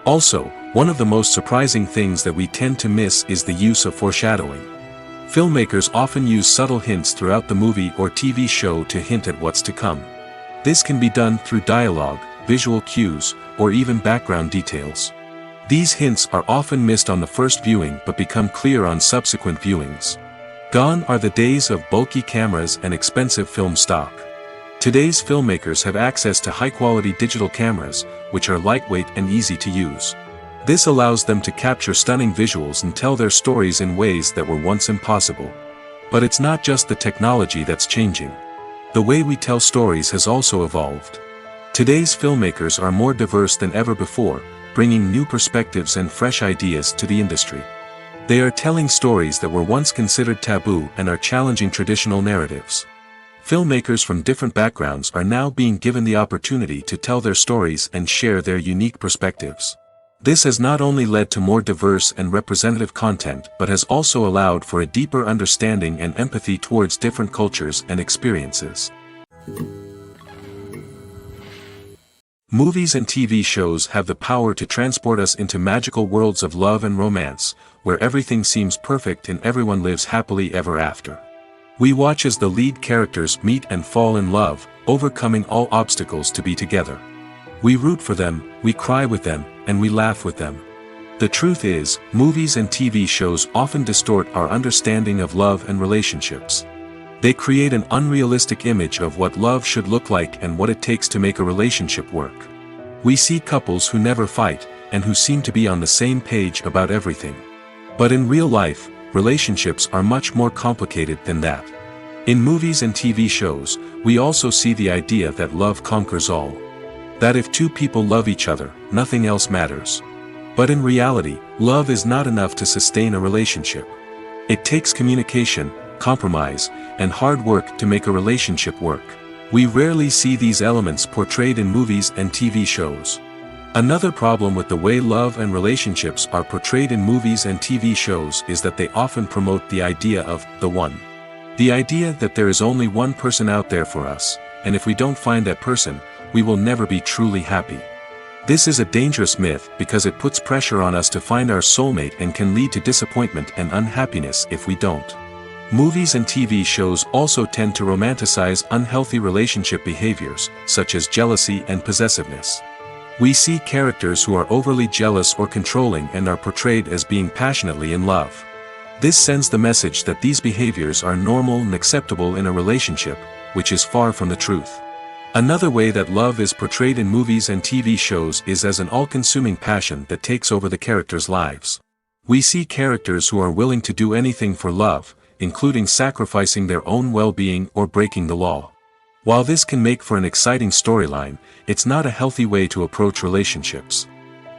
Also, one of the most surprising things that we tend to miss is the use of foreshadowing. Filmmakers often use subtle hints throughout the movie or TV show to hint at what's to come. This can be done through dialogue, visual cues, or even background details. These hints are often missed on the first viewing but become clear on subsequent viewings. Gone are the days of bulky cameras and expensive film stock. Today's filmmakers have access to high-quality digital cameras, which are lightweight and easy to use. This allows them to capture stunning visuals and tell their stories in ways that were once impossible. But it's not just the technology that's changing. The way we tell stories has also evolved. Today's filmmakers are more diverse than ever before, bringing new perspectives and fresh ideas to the industry. They are telling stories that were once considered taboo and are challenging traditional narratives. Filmmakers from different backgrounds are now being given the opportunity to tell their stories and share their unique perspectives. This has not only led to more diverse and representative content but has also allowed for a deeper understanding and empathy towards different cultures and experiences. Movies and TV shows have the power to transport us into magical worlds of love and romance, where everything seems perfect and everyone lives happily ever after. We watch as the lead characters meet and fall in love, overcoming all obstacles to be together. We root for them, we cry with them, and we laugh with them. The truth is, movies and TV shows often distort our understanding of love and relationships. They create an unrealistic image of what love should look like and what it takes to make a relationship work. We see couples who never fight, and who seem to be on the same page about everything. But in real life, relationships are much more complicated than that. In movies and TV shows, we also see the idea that love conquers all. That if two people love each other, nothing else matters. But in reality, love is not enough to sustain a relationship. It takes communication, compromise, and hard work to make a relationship work. We rarely see these elements portrayed in movies and TV shows. Another problem with the way love and relationships are portrayed in movies and TV shows is that they often promote the idea of the one. The idea that there is only one person out there for us, and if we don't find that person, we will never be truly happy. This is a dangerous myth because it puts pressure on us to find our soulmate and can lead to disappointment and unhappiness if we don't. Movies and TV shows also tend to romanticize unhealthy relationship behaviors, such as jealousy and possessiveness. We see characters who are overly jealous or controlling and are portrayed as being passionately in love. This sends the message that these behaviors are normal and acceptable in a relationship, which is far from the truth. Another way that love is portrayed in movies and TV shows is as an all-consuming passion that takes over the characters' lives. We see characters who are willing to do anything for love, including sacrificing their own well-being or breaking the law. While this can make for an exciting storyline, it's not a healthy way to approach relationships.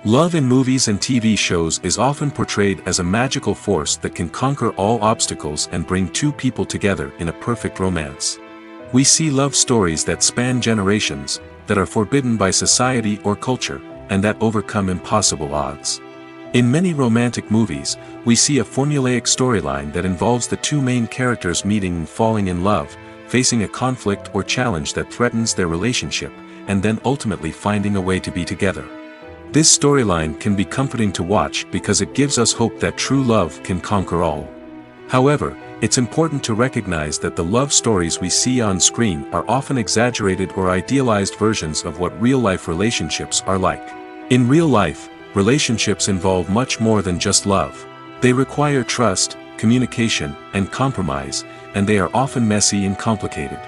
Love in movies and TV shows is often portrayed as a magical force that can conquer all obstacles and bring two people together in a perfect romance. We see love stories that span generations, that are forbidden by society or culture, and that overcome impossible odds. In many romantic movies, we see a formulaic storyline that involves the two main characters meeting and falling in love, facing a conflict or challenge that threatens their relationship, and then ultimately finding a way to be together. This storyline can be comforting to watch because it gives us hope that true love can conquer all. However, it's important to recognize that the love stories we see on screen are often exaggerated or idealized versions of what real-life relationships are like. In real life, relationships involve much more than just love. They require trust, communication, and compromise, and they are often messy and complicated.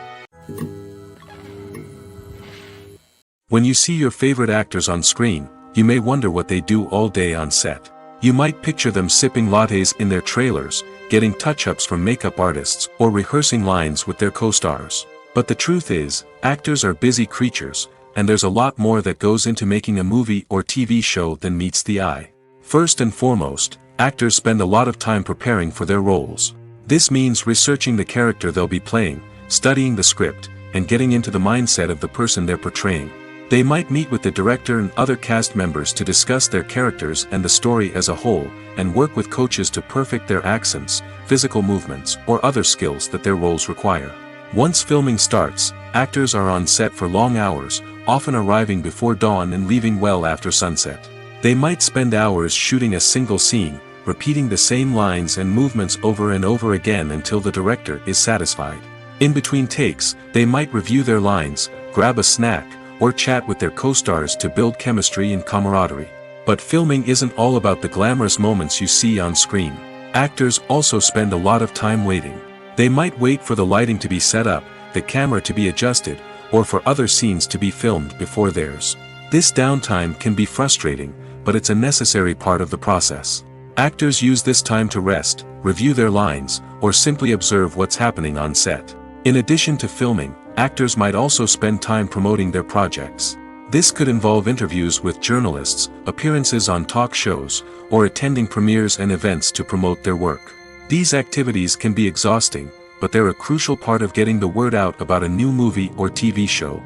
When you see your favorite actors on screen, you may wonder what they do all day on set. You might picture them sipping lattes in their trailers, getting touch-ups from makeup artists, or rehearsing lines with their co-stars. But the truth is, actors are busy creatures, and there's a lot more that goes into making a movie or TV show than meets the eye. First and foremost, actors spend a lot of time preparing for their roles. This means researching the character they'll be playing, studying the script, and getting into the mindset of the person they're portraying. They might meet with the director and other cast members to discuss their characters and the story as a whole, and work with coaches to perfect their accents, physical movements, or other skills that their roles require. Once filming starts, actors are on set for long hours, often arriving before dawn and leaving well after sunset. They might spend hours shooting a single scene, repeating the same lines and movements over and over again until the director is satisfied. In between takes, they might review their lines, grab a snack, or chat with their co-stars to build chemistry and camaraderie. But filming isn't all about the glamorous moments you see on screen. Actors also spend a lot of time waiting. They might wait for the lighting to be set up, the camera to be adjusted, or for other scenes to be filmed before theirs. This downtime can be frustrating, but it's a necessary part of the process. Actors use this time to rest, review their lines, or simply observe what's happening on set. In addition to filming, actors might also spend time promoting their projects. This could involve interviews with journalists, appearances on talk shows, or attending premieres and events to promote their work. These activities can be exhausting, but they're a crucial part of getting the word out about a new movie or TV show.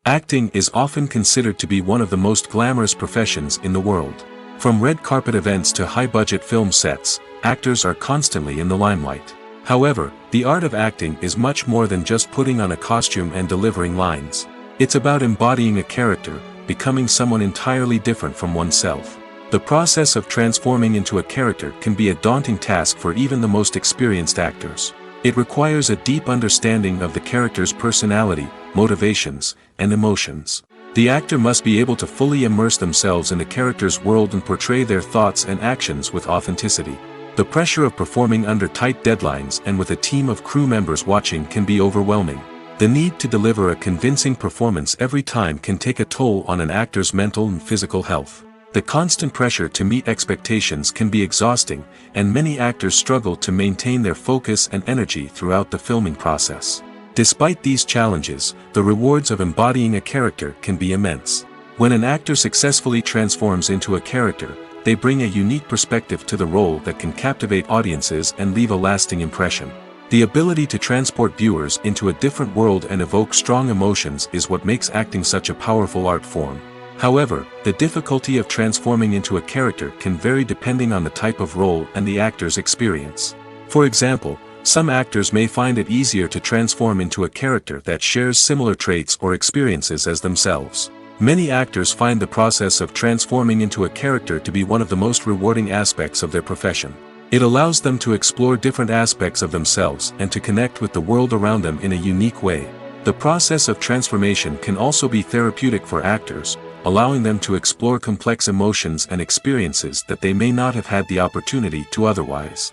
Acting is often considered to be one of the most glamorous professions in the world. From red carpet events to high-budget film sets, actors are constantly in the limelight. However, the art of acting is much more than just putting on a costume and delivering lines. It's about embodying a character, becoming someone entirely different from oneself. The process of transforming into a character can be a daunting task for even the most experienced actors. It requires a deep understanding of the character's personality, motivations, and emotions. The actor must be able to fully immerse themselves in the character's world and portray their thoughts and actions with authenticity. The pressure of performing under tight deadlines and with a team of crew members watching can be overwhelming. The need to deliver a convincing performance every time can take a toll on an actor's mental and physical health. The constant pressure to meet expectations can be exhausting, and many actors struggle to maintain their focus and energy throughout the filming process. Despite these challenges, the rewards of embodying a character can be immense. When an actor successfully transforms into a character, they bring a unique perspective to the role that can captivate audiences and leave a lasting impression. The ability to transport viewers into a different world and evoke strong emotions is what makes acting such a powerful art form. However, the difficulty of transforming into a character can vary depending on the type of role and the actor's experience. For example, some actors may find it easier to transform into a character that shares similar traits or experiences as themselves. Many actors find the process of transforming into a character to be one of the most rewarding aspects of their profession. It allows them to explore different aspects of themselves and to connect with the world around them in a unique way. The process of transformation can also be therapeutic for actors, allowing them to explore complex emotions and experiences that they may not have had the opportunity to otherwise.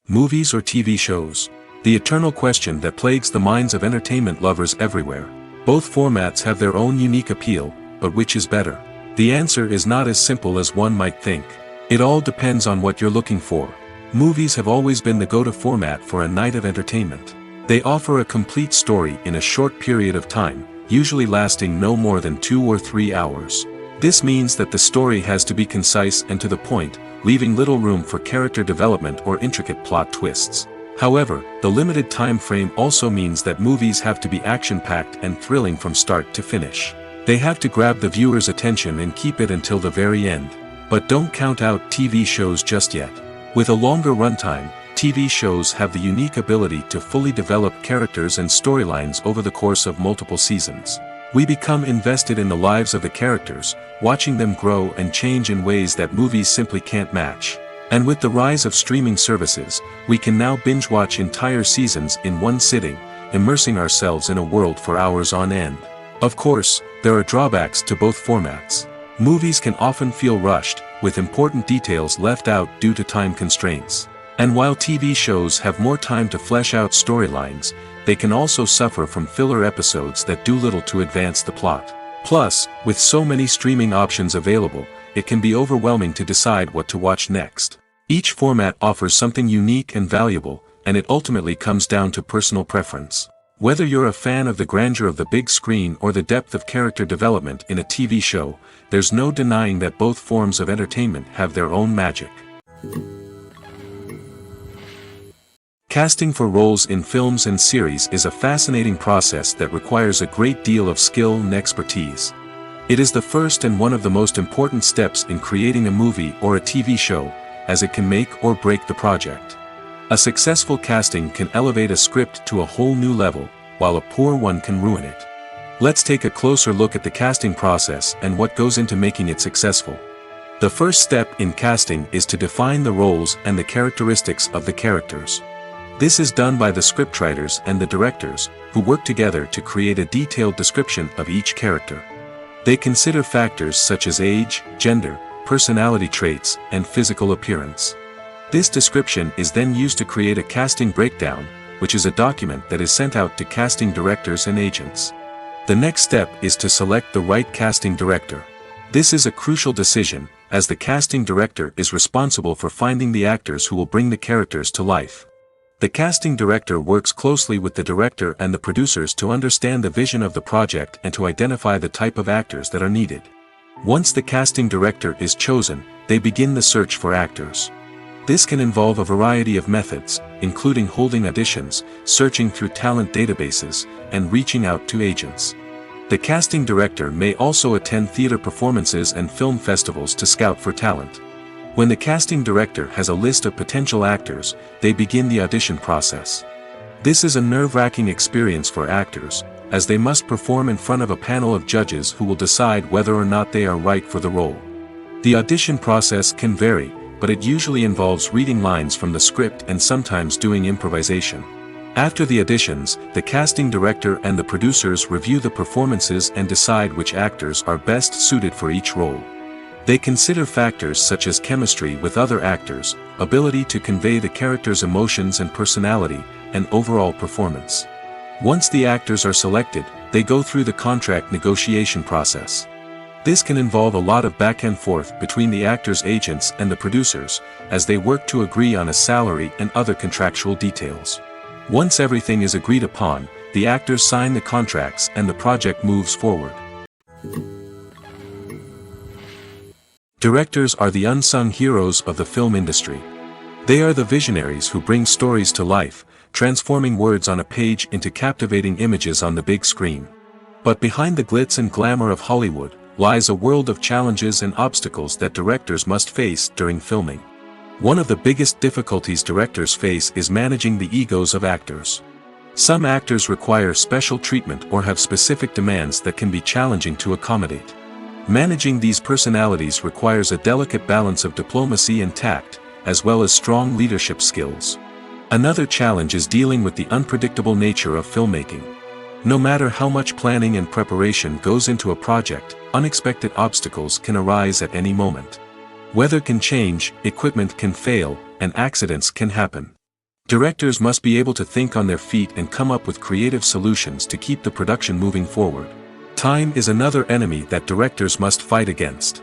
Movies or TV shows? The eternal question that plagues the minds of entertainment lovers everywhere. Both formats have their own unique appeal, but which is better? The answer is not as simple as one might think. It all depends on what you're looking for. Movies have always been the go-to format for a night of entertainment. They offer a complete story in a short period of time, usually lasting no more than 2 or 3 hours. This means that the story has to be concise and to the point, leaving little room for character development or intricate plot twists. However, the limited time frame also means that movies have to be action-packed and thrilling from start to finish. They have to grab the viewer's attention and keep it until the very end. But don't count out TV shows just yet. With a longer runtime, TV shows have the unique ability to fully develop characters and storylines over the course of multiple seasons. We become invested in the lives of the characters, watching them grow and change in ways that movies simply can't match. And with the rise of streaming services, we can now binge-watch entire seasons in one sitting, immersing ourselves in a world for hours on end. Of course, there are drawbacks to both formats. Movies can often feel rushed, with important details left out due to time constraints. And while TV shows have more time to flesh out storylines, they can also suffer from filler episodes that do little to advance the plot. Plus, with so many streaming options available, it can be overwhelming to decide what to watch next. Each format offers something unique and valuable, and it ultimately comes down to personal preference. Whether you're a fan of the grandeur of the big screen or the depth of character development in a TV show, there's no denying that both forms of entertainment have their own magic. Casting for roles in films and series is a fascinating process that requires a great deal of skill and expertise. It is the first and one of the most important steps in creating a movie or a TV show, as it can make or break the project. A successful casting can elevate a script to a whole new level, while a poor one can ruin it. Let's take a closer look at the casting process and what goes into making it successful. The first step in casting is to define the roles and the characteristics of the characters. This is done by the scriptwriters and the directors, who work together to create a detailed description of each character. They consider factors such as age, gender, personality traits, and physical appearance. This description is then used to create a casting breakdown, which is a document that is sent out to casting directors and agents. The next step is to select the right casting director. This is a crucial decision, as the casting director is responsible for finding the actors who will bring the characters to life. The casting director works closely with the director and the producers to understand the vision of the project and to identify the type of actors that are needed. Once the casting director is chosen, they begin the search for actors. This can involve a variety of methods, including holding auditions, searching through talent databases, and reaching out to agents. The casting director may also attend theater performances and film festivals to scout for talent. When the casting director has a list of potential actors, they begin the audition process. This is a nerve-wracking experience for actors, as they must perform in front of a panel of judges who will decide whether or not they are right for the role. The audition process can vary, but it usually involves reading lines from the script and sometimes doing improvisation. After the auditions, the casting director and the producers review the performances and decide which actors are best suited for each role. They consider factors such as chemistry with other actors, ability to convey the character's emotions and personality, and overall performance. Once the actors are selected, they go through the contract negotiation process. This can involve a lot of back and forth between the actors' agents and the producers, as they work to agree on a salary and other contractual details. Once everything is agreed upon, the actors sign the contracts and the project moves forward. Directors are the unsung heroes of the film industry. They are the visionaries who bring stories to life, transforming words on a page into captivating images on the big screen. But behind the glitz and glamour of Hollywood, lies a world of challenges and obstacles that directors must face during filming. One of the biggest difficulties directors face is managing the egos of actors. Some actors require special treatment or have specific demands that can be challenging to accommodate. Managing these personalities requires a delicate balance of diplomacy and tact, as well as strong leadership skills. Another challenge is dealing with the unpredictable nature of filmmaking. No matter how much planning and preparation goes into a project, unexpected obstacles can arise at any moment. Weather can change, equipment can fail, and accidents can happen. Directors must be able to think on their feet and come up with creative solutions to keep the production moving forward. Time is another enemy that directors must fight against.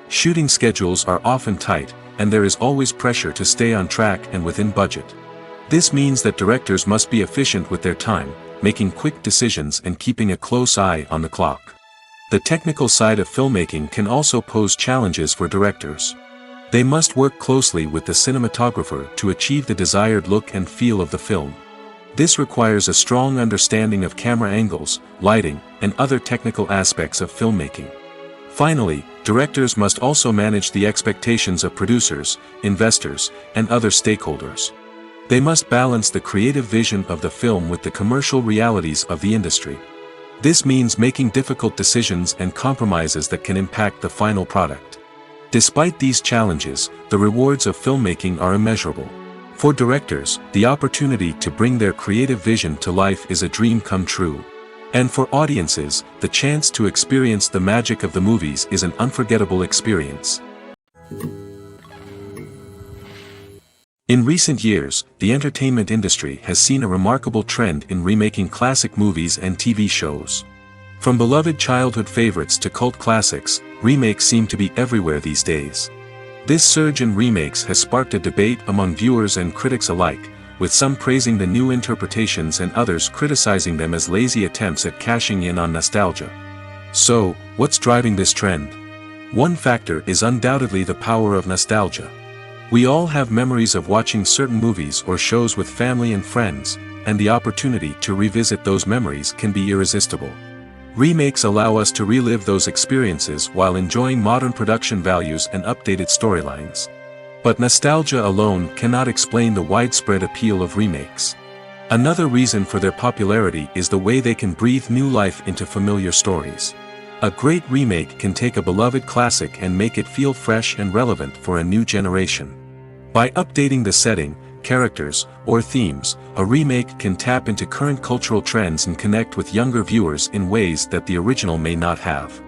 Shooting schedules are often tight, and there is always pressure to stay on track and within budget. This means that directors must be efficient with their time, making quick decisions and keeping a close eye on the clock. The technical side of filmmaking can also pose challenges for directors. They must work closely with the cinematographer to achieve the desired look and feel of the film. This requires a strong understanding of camera angles, lighting, and other technical aspects of filmmaking. Finally, directors must also manage the expectations of producers, investors, and other stakeholders. They must balance the creative vision of the film with the commercial realities of the industry. This means making difficult decisions and compromises that can impact the final product. Despite these challenges, the rewards of filmmaking are immeasurable. For directors, the opportunity to bring their creative vision to life is a dream come true. And for audiences, the chance to experience the magic of the movies is an unforgettable experience. In recent years, the entertainment industry has seen a remarkable trend in remaking classic movies and TV shows. From beloved childhood favorites to cult classics, remakes seem to be everywhere these days. This surge in remakes has sparked a debate among viewers and critics alike, with some praising the new interpretations and others criticizing them as lazy attempts at cashing in on nostalgia. So, what's driving this trend? One factor is undoubtedly the power of nostalgia. We all have memories of watching certain movies or shows with family and friends, and the opportunity to revisit those memories can be irresistible. Remakes allow us to relive those experiences while enjoying modern production values and updated storylines. But nostalgia alone cannot explain the widespread appeal of remakes. Another reason for their popularity is the way they can breathe new life into familiar stories. A great remake can take a beloved classic and make it feel fresh and relevant for a new generation. By updating the setting, characters, or themes, a remake can tap into current cultural trends and connect with younger viewers in ways that the original may not have.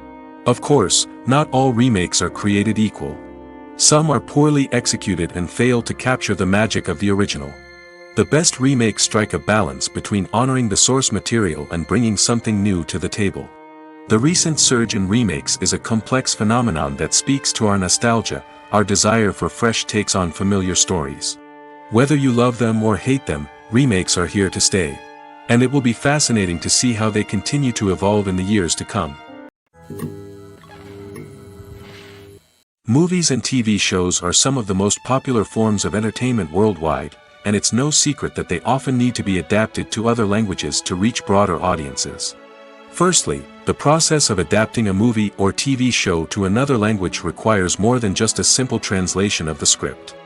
Of course, not all remakes are created equal. Some are poorly executed and fail to capture the magic of the original. The best remakes strike a balance between honoring the source material and bringing something new to the table. The recent surge in remakes is a complex phenomenon that speaks to our nostalgia, our desire for fresh takes on familiar stories. Whether you love them or hate them, remakes are here to stay. And it will be fascinating to see how they continue to evolve in the years to come. Movies and TV shows are some of the most popular forms of entertainment worldwide, and it's no secret that they often need to be adapted to other languages to reach broader audiences. Firstly, the process of adapting a movie or TV show to another language requires more than just a simple translation of the script.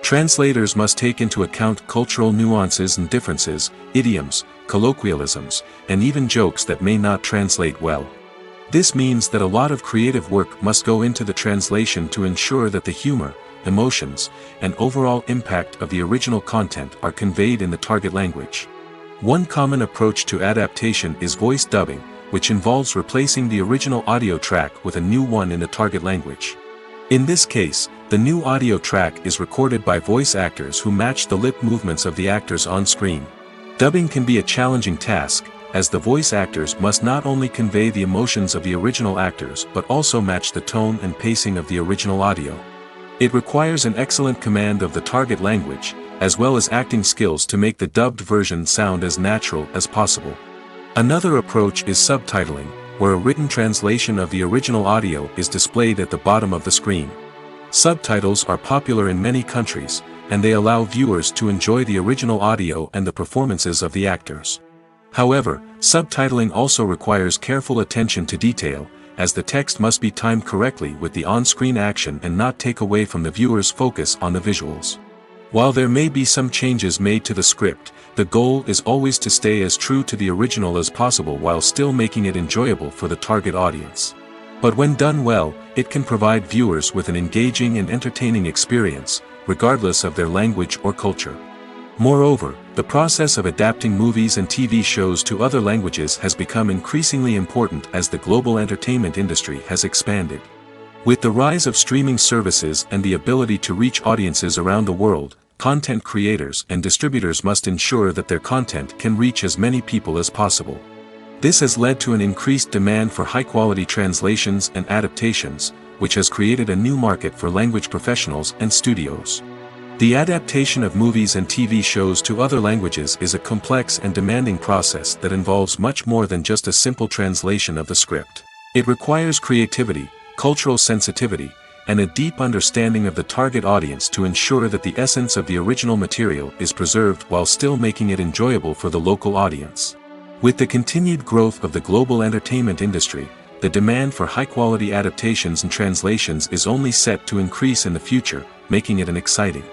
Translators must take into account cultural nuances and differences, idioms, colloquialisms, and even jokes that may not translate well. This means that a lot of creative work must go into the translation to ensure that the humor, emotions, and overall impact of the original content are conveyed in the target language. One common approach to adaptation is voice dubbing, which involves replacing the original audio track with a new one in the target language. In this case, the new audio track is recorded by voice actors who match the lip movements of the actors on screen. Dubbing can be a challenging task, as the voice actors must not only convey the emotions of the original actors but also match the tone and pacing of the original audio. It requires an excellent command of the target language, as well as acting skills to make the dubbed version sound as natural as possible. Another approach is subtitling, where a written translation of the original audio is displayed at the bottom of the screen. Subtitles are popular in many countries, and they allow viewers to enjoy the original audio and the performances of the actors. However, subtitling also requires careful attention to detail, as the text must be timed correctly with the on-screen action and not take away from the viewer's focus on the visuals. While there may be some changes made to the script, the goal is always to stay as true to the original as possible while still making it enjoyable for the target audience. But when done well, it can provide viewers with an engaging and entertaining experience, regardless of their language or culture. Moreover, the process of adapting movies and TV shows to other languages has become increasingly important as the global entertainment industry has expanded. With the rise of streaming services and the ability to reach audiences around the world, content creators and distributors must ensure that their content can reach as many people as possible. This has led to an increased demand for high-quality translations and adaptations, which has created a new market for language professionals and studios. The adaptation of movies and TV shows to other languages is a complex and demanding process that involves much more than just a simple translation of the script. It requires creativity, cultural sensitivity, and a deep understanding of the target audience to ensure that the essence of the original material is preserved while still making it enjoyable for the local audience. With the continued growth of the global entertainment industry, the demand for high-quality adaptations and translations is only set to increase in the future, making it an exciting.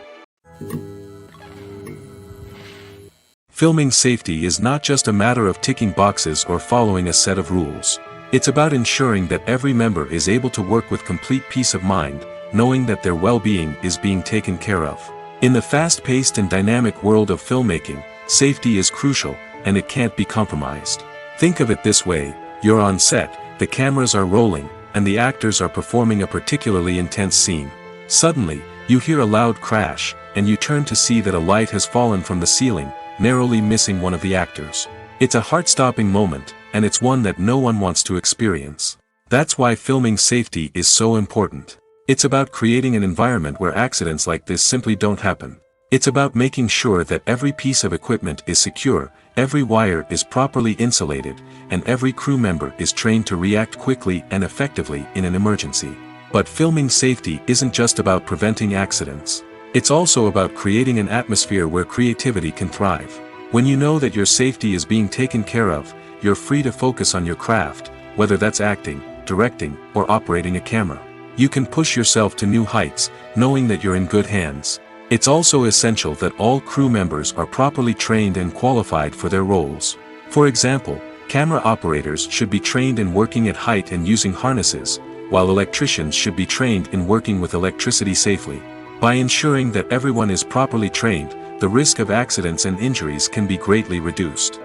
Filming safety is not just a matter of ticking boxes or following a set of rules. It's about ensuring that every member is able to work with complete peace of mind, knowing that their well-being is being taken care of. In the fast-paced and dynamic world of filmmaking, safety is crucial, and it can't be compromised. Think of it this way: you're on set, the cameras are rolling, and the actors are performing a particularly intense scene. Suddenly, you hear a loud crash, and you turn to see that a light has fallen from the ceiling, narrowly missing one of the actors. It's a heart-stopping moment, and it's one that no one wants to experience. That's why filming safety is so important. It's about creating an environment where accidents like this simply don't happen. It's about making sure that every piece of equipment is secure, every wire is properly insulated, and every crew member is trained to react quickly and effectively in an emergency. But filming safety isn't just about preventing accidents. It's also about creating an atmosphere where creativity can thrive. When you know that your safety is being taken care of, you're free to focus on your craft, whether that's acting, directing, or operating a camera. You can push yourself to new heights, knowing that you're in good hands. It's also essential that all crew members are properly trained and qualified for their roles. For example, camera operators should be trained in working at height and using harnesses, while electricians should be trained in working with electricity safely. By ensuring that everyone is properly trained, the risk of accidents and injuries can be greatly reduced.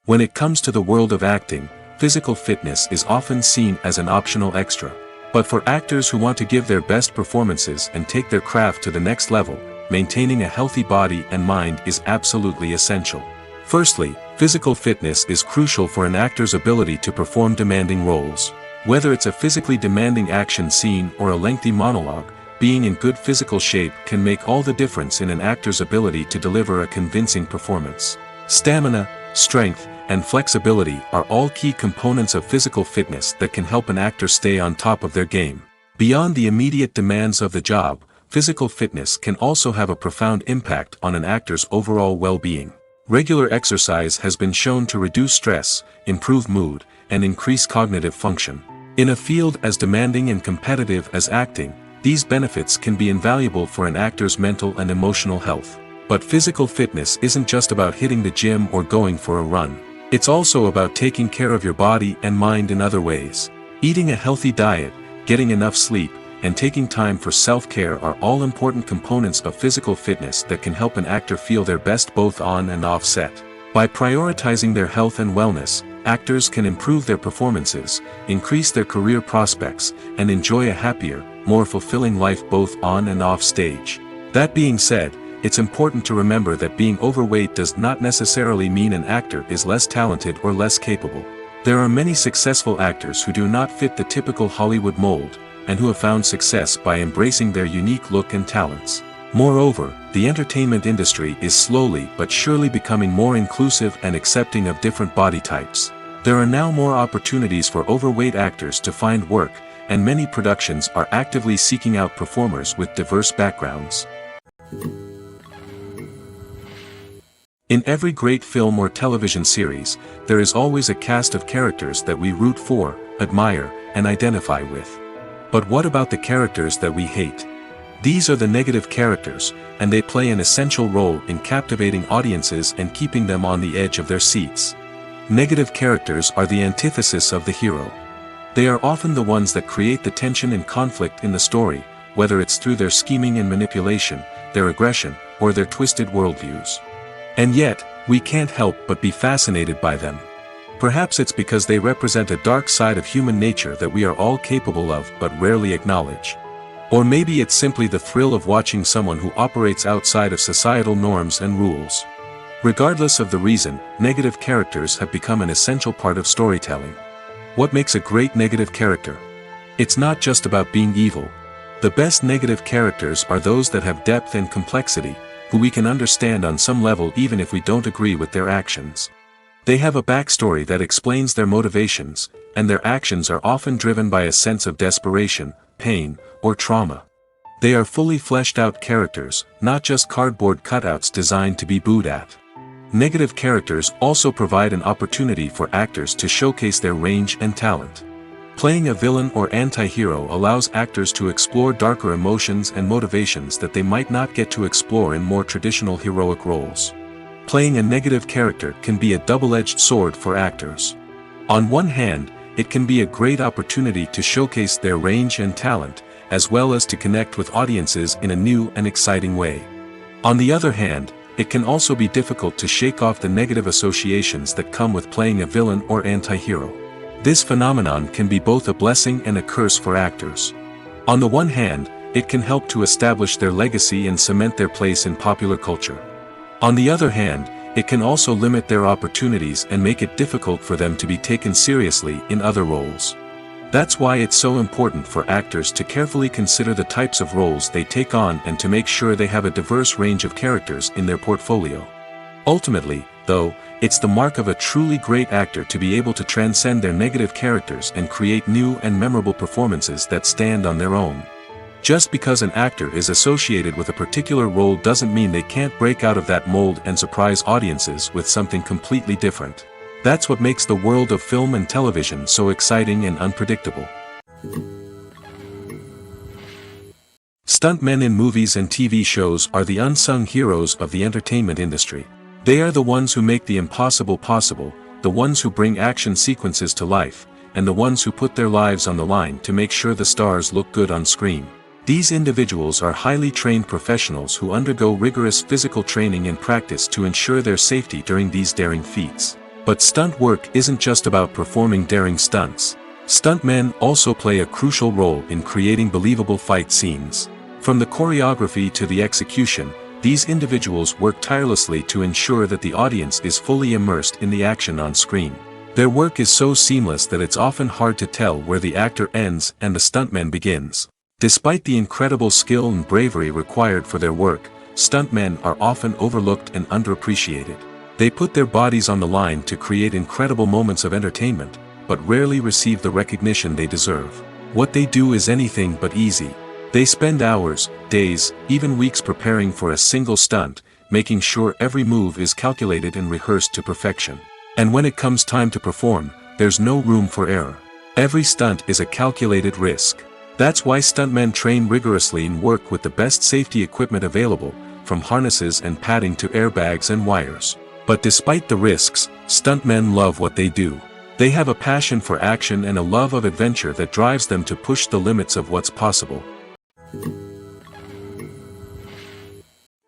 When it comes to the world of acting, physical fitness is often seen as an optional extra. But for actors who want to give their best performances and take their craft to the next level, maintaining a healthy body and mind is absolutely essential. Firstly, physical fitness is crucial for an actor's ability to perform demanding roles. Whether it's a physically demanding action scene or a lengthy monologue, being in good physical shape can make all the difference in an actor's ability to deliver a convincing performance. Stamina, strength, and flexibility are all key components of physical fitness that can help an actor stay on top of their game. Beyond the immediate demands of the job, physical fitness can also have a profound impact on an actor's overall well-being. Regular exercise has been shown to reduce stress, improve mood, and increase cognitive function. In a field as demanding and competitive as acting, these benefits can be invaluable for an actor's mental and emotional health. But physical fitness isn't just about hitting the gym or going for a run. It's also about taking care of your body and mind in other ways. Eating a healthy diet, getting enough sleep, and taking time for self-care are all important components of physical fitness that can help an actor feel their best both on and off set. By prioritizing their health and wellness, actors can improve their performances, increase their career prospects, and enjoy a happier, more fulfilling life both on and off stage. That being said, it's important to remember that being overweight does not necessarily mean an actor is less talented or less capable. There are many successful actors who do not fit the typical Hollywood mold, and who have found success by embracing their unique look and talents. Moreover, the entertainment industry is slowly but surely becoming more inclusive and accepting of different body types. There are now more opportunities for overweight actors to find work, and many productions are actively seeking out performers with diverse backgrounds. In every great film or television series, there is always a cast of characters that we root for, admire, and identify with. But what about the characters that we hate? These are the negative characters, and they play an essential role in captivating audiences and keeping them on the edge of their seats. Negative characters are the antithesis of the hero. They are often the ones that create the tension and conflict in the story, whether it's through their scheming and manipulation, their aggression, or their twisted worldviews. And yet, we can't help but be fascinated by them. Perhaps it's because they represent a dark side of human nature that we are all capable of but rarely acknowledge. Or maybe it's simply the thrill of watching someone who operates outside of societal norms and rules. Regardless of the reason, negative characters have become an essential part of storytelling. What makes a great negative character? It's not just about being evil. The best negative characters are those that have depth and complexity, who we can understand on some level even if we don't agree with their actions. They have a backstory that explains their motivations, and their actions are often driven by a sense of desperation, pain, or trauma. They are fully fleshed out characters, not just cardboard cutouts designed to be booed at. Negative characters also provide an opportunity for actors to showcase their range and talent. Playing a villain or anti-hero allows actors to explore darker emotions and motivations that they might not get to explore in more traditional heroic roles. Playing a negative character can be a double-edged sword for actors. On one hand, it can be a great opportunity to showcase their range and talent, as well as to connect with audiences in a new and exciting way. On the other hand, it can also be difficult to shake off the negative associations that come with playing a villain or anti-hero. This phenomenon can be both a blessing and a curse for actors. On the one hand, it can help to establish their legacy and cement their place in popular culture. On the other hand, it can also limit their opportunities and make it difficult for them to be taken seriously in other roles. That's why it's so important for actors to carefully consider the types of roles they take on and to make sure they have a diverse range of characters in their portfolio. Ultimately, though, it's the mark of a truly great actor to be able to transcend their negative characters and create new and memorable performances that stand on their own. Just because an actor is associated with a particular role doesn't mean they can't break out of that mold and surprise audiences with something completely different. That's what makes the world of film and television so exciting and unpredictable. Stuntmen in movies and TV shows are the unsung heroes of the entertainment industry. They are the ones who make the impossible possible, the ones who bring action sequences to life, and the ones who put their lives on the line to make sure the stars look good on screen. These individuals are highly trained professionals who undergo rigorous physical training and practice to ensure their safety during these daring feats. But stunt work isn't just about performing daring stunts. Stuntmen also play a crucial role in creating believable fight scenes. From the choreography to the execution, these individuals work tirelessly to ensure that the audience is fully immersed in the action on screen. Their work is so seamless that it's often hard to tell where the actor ends and the stuntman begins. Despite the incredible skill and bravery required for their work, stuntmen are often overlooked and underappreciated. They put their bodies on the line to create incredible moments of entertainment, but rarely receive the recognition they deserve. What they do is anything but easy. They spend hours, days, even weeks preparing for a single stunt, making sure every move is calculated and rehearsed to perfection. And when it comes time to perform, there's no room for error. Every stunt is a calculated risk. That's why stuntmen train rigorously and work with the best safety equipment available, from harnesses and padding to airbags and wires. But despite the risks, stuntmen love what they do. They have a passion for action and a love of adventure that drives them to push the limits of what's possible.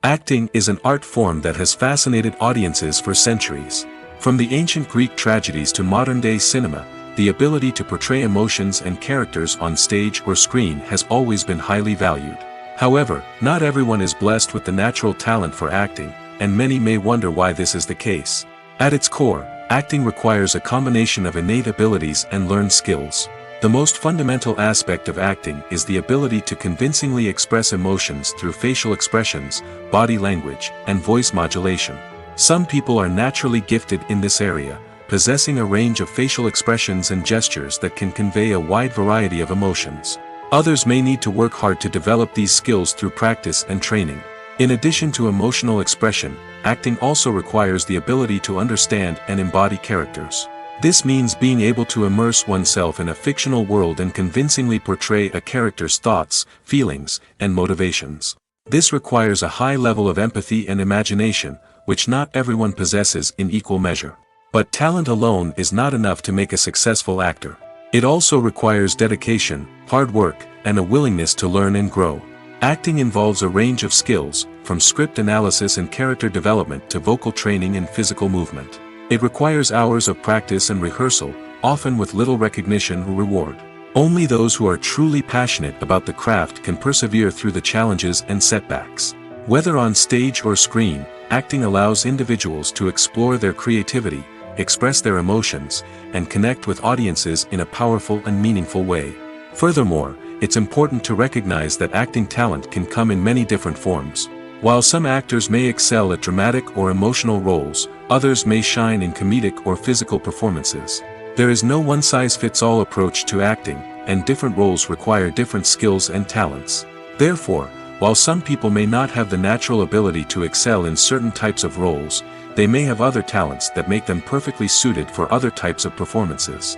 Acting is an art form that has fascinated audiences for centuries. From the ancient Greek tragedies to modern-day cinema, the ability to portray emotions and characters on stage or screen has always been highly valued. However, not everyone is blessed with the natural talent for acting, and many may wonder why this is the case. At its core, acting requires a combination of innate abilities and learned skills. The most fundamental aspect of acting is the ability to convincingly express emotions through facial expressions, body language, and voice modulation. Some people are naturally gifted in this area, possessing a range of facial expressions and gestures that can convey a wide variety of emotions. Others may need to work hard to develop these skills through practice and training. In addition to emotional expression, acting also requires the ability to understand and embody characters. This means being able to immerse oneself in a fictional world and convincingly portray a character's thoughts, feelings, and motivations. This requires a high level of empathy and imagination, which not everyone possesses in equal measure. But talent alone is not enough to make a successful actor. It also requires dedication, hard work, and a willingness to learn and grow. Acting involves a range of skills, from script analysis and character development to vocal training and physical movement. It requires hours of practice and rehearsal, often with little recognition or reward. Only those who are truly passionate about the craft can persevere through the challenges and setbacks. Whether on stage or screen, acting allows individuals to explore their creativity, express their emotions, and connect with audiences in a powerful and meaningful way. Furthermore, it's important to recognize that acting talent can come in many different forms. While some actors may excel at dramatic or emotional roles, others may shine in comedic or physical performances. There is no one-size-fits-all approach to acting, and different roles require different skills and talents. Therefore, while some people may not have the natural ability to excel in certain types of roles, they may have other talents that make them perfectly suited for other types of performances.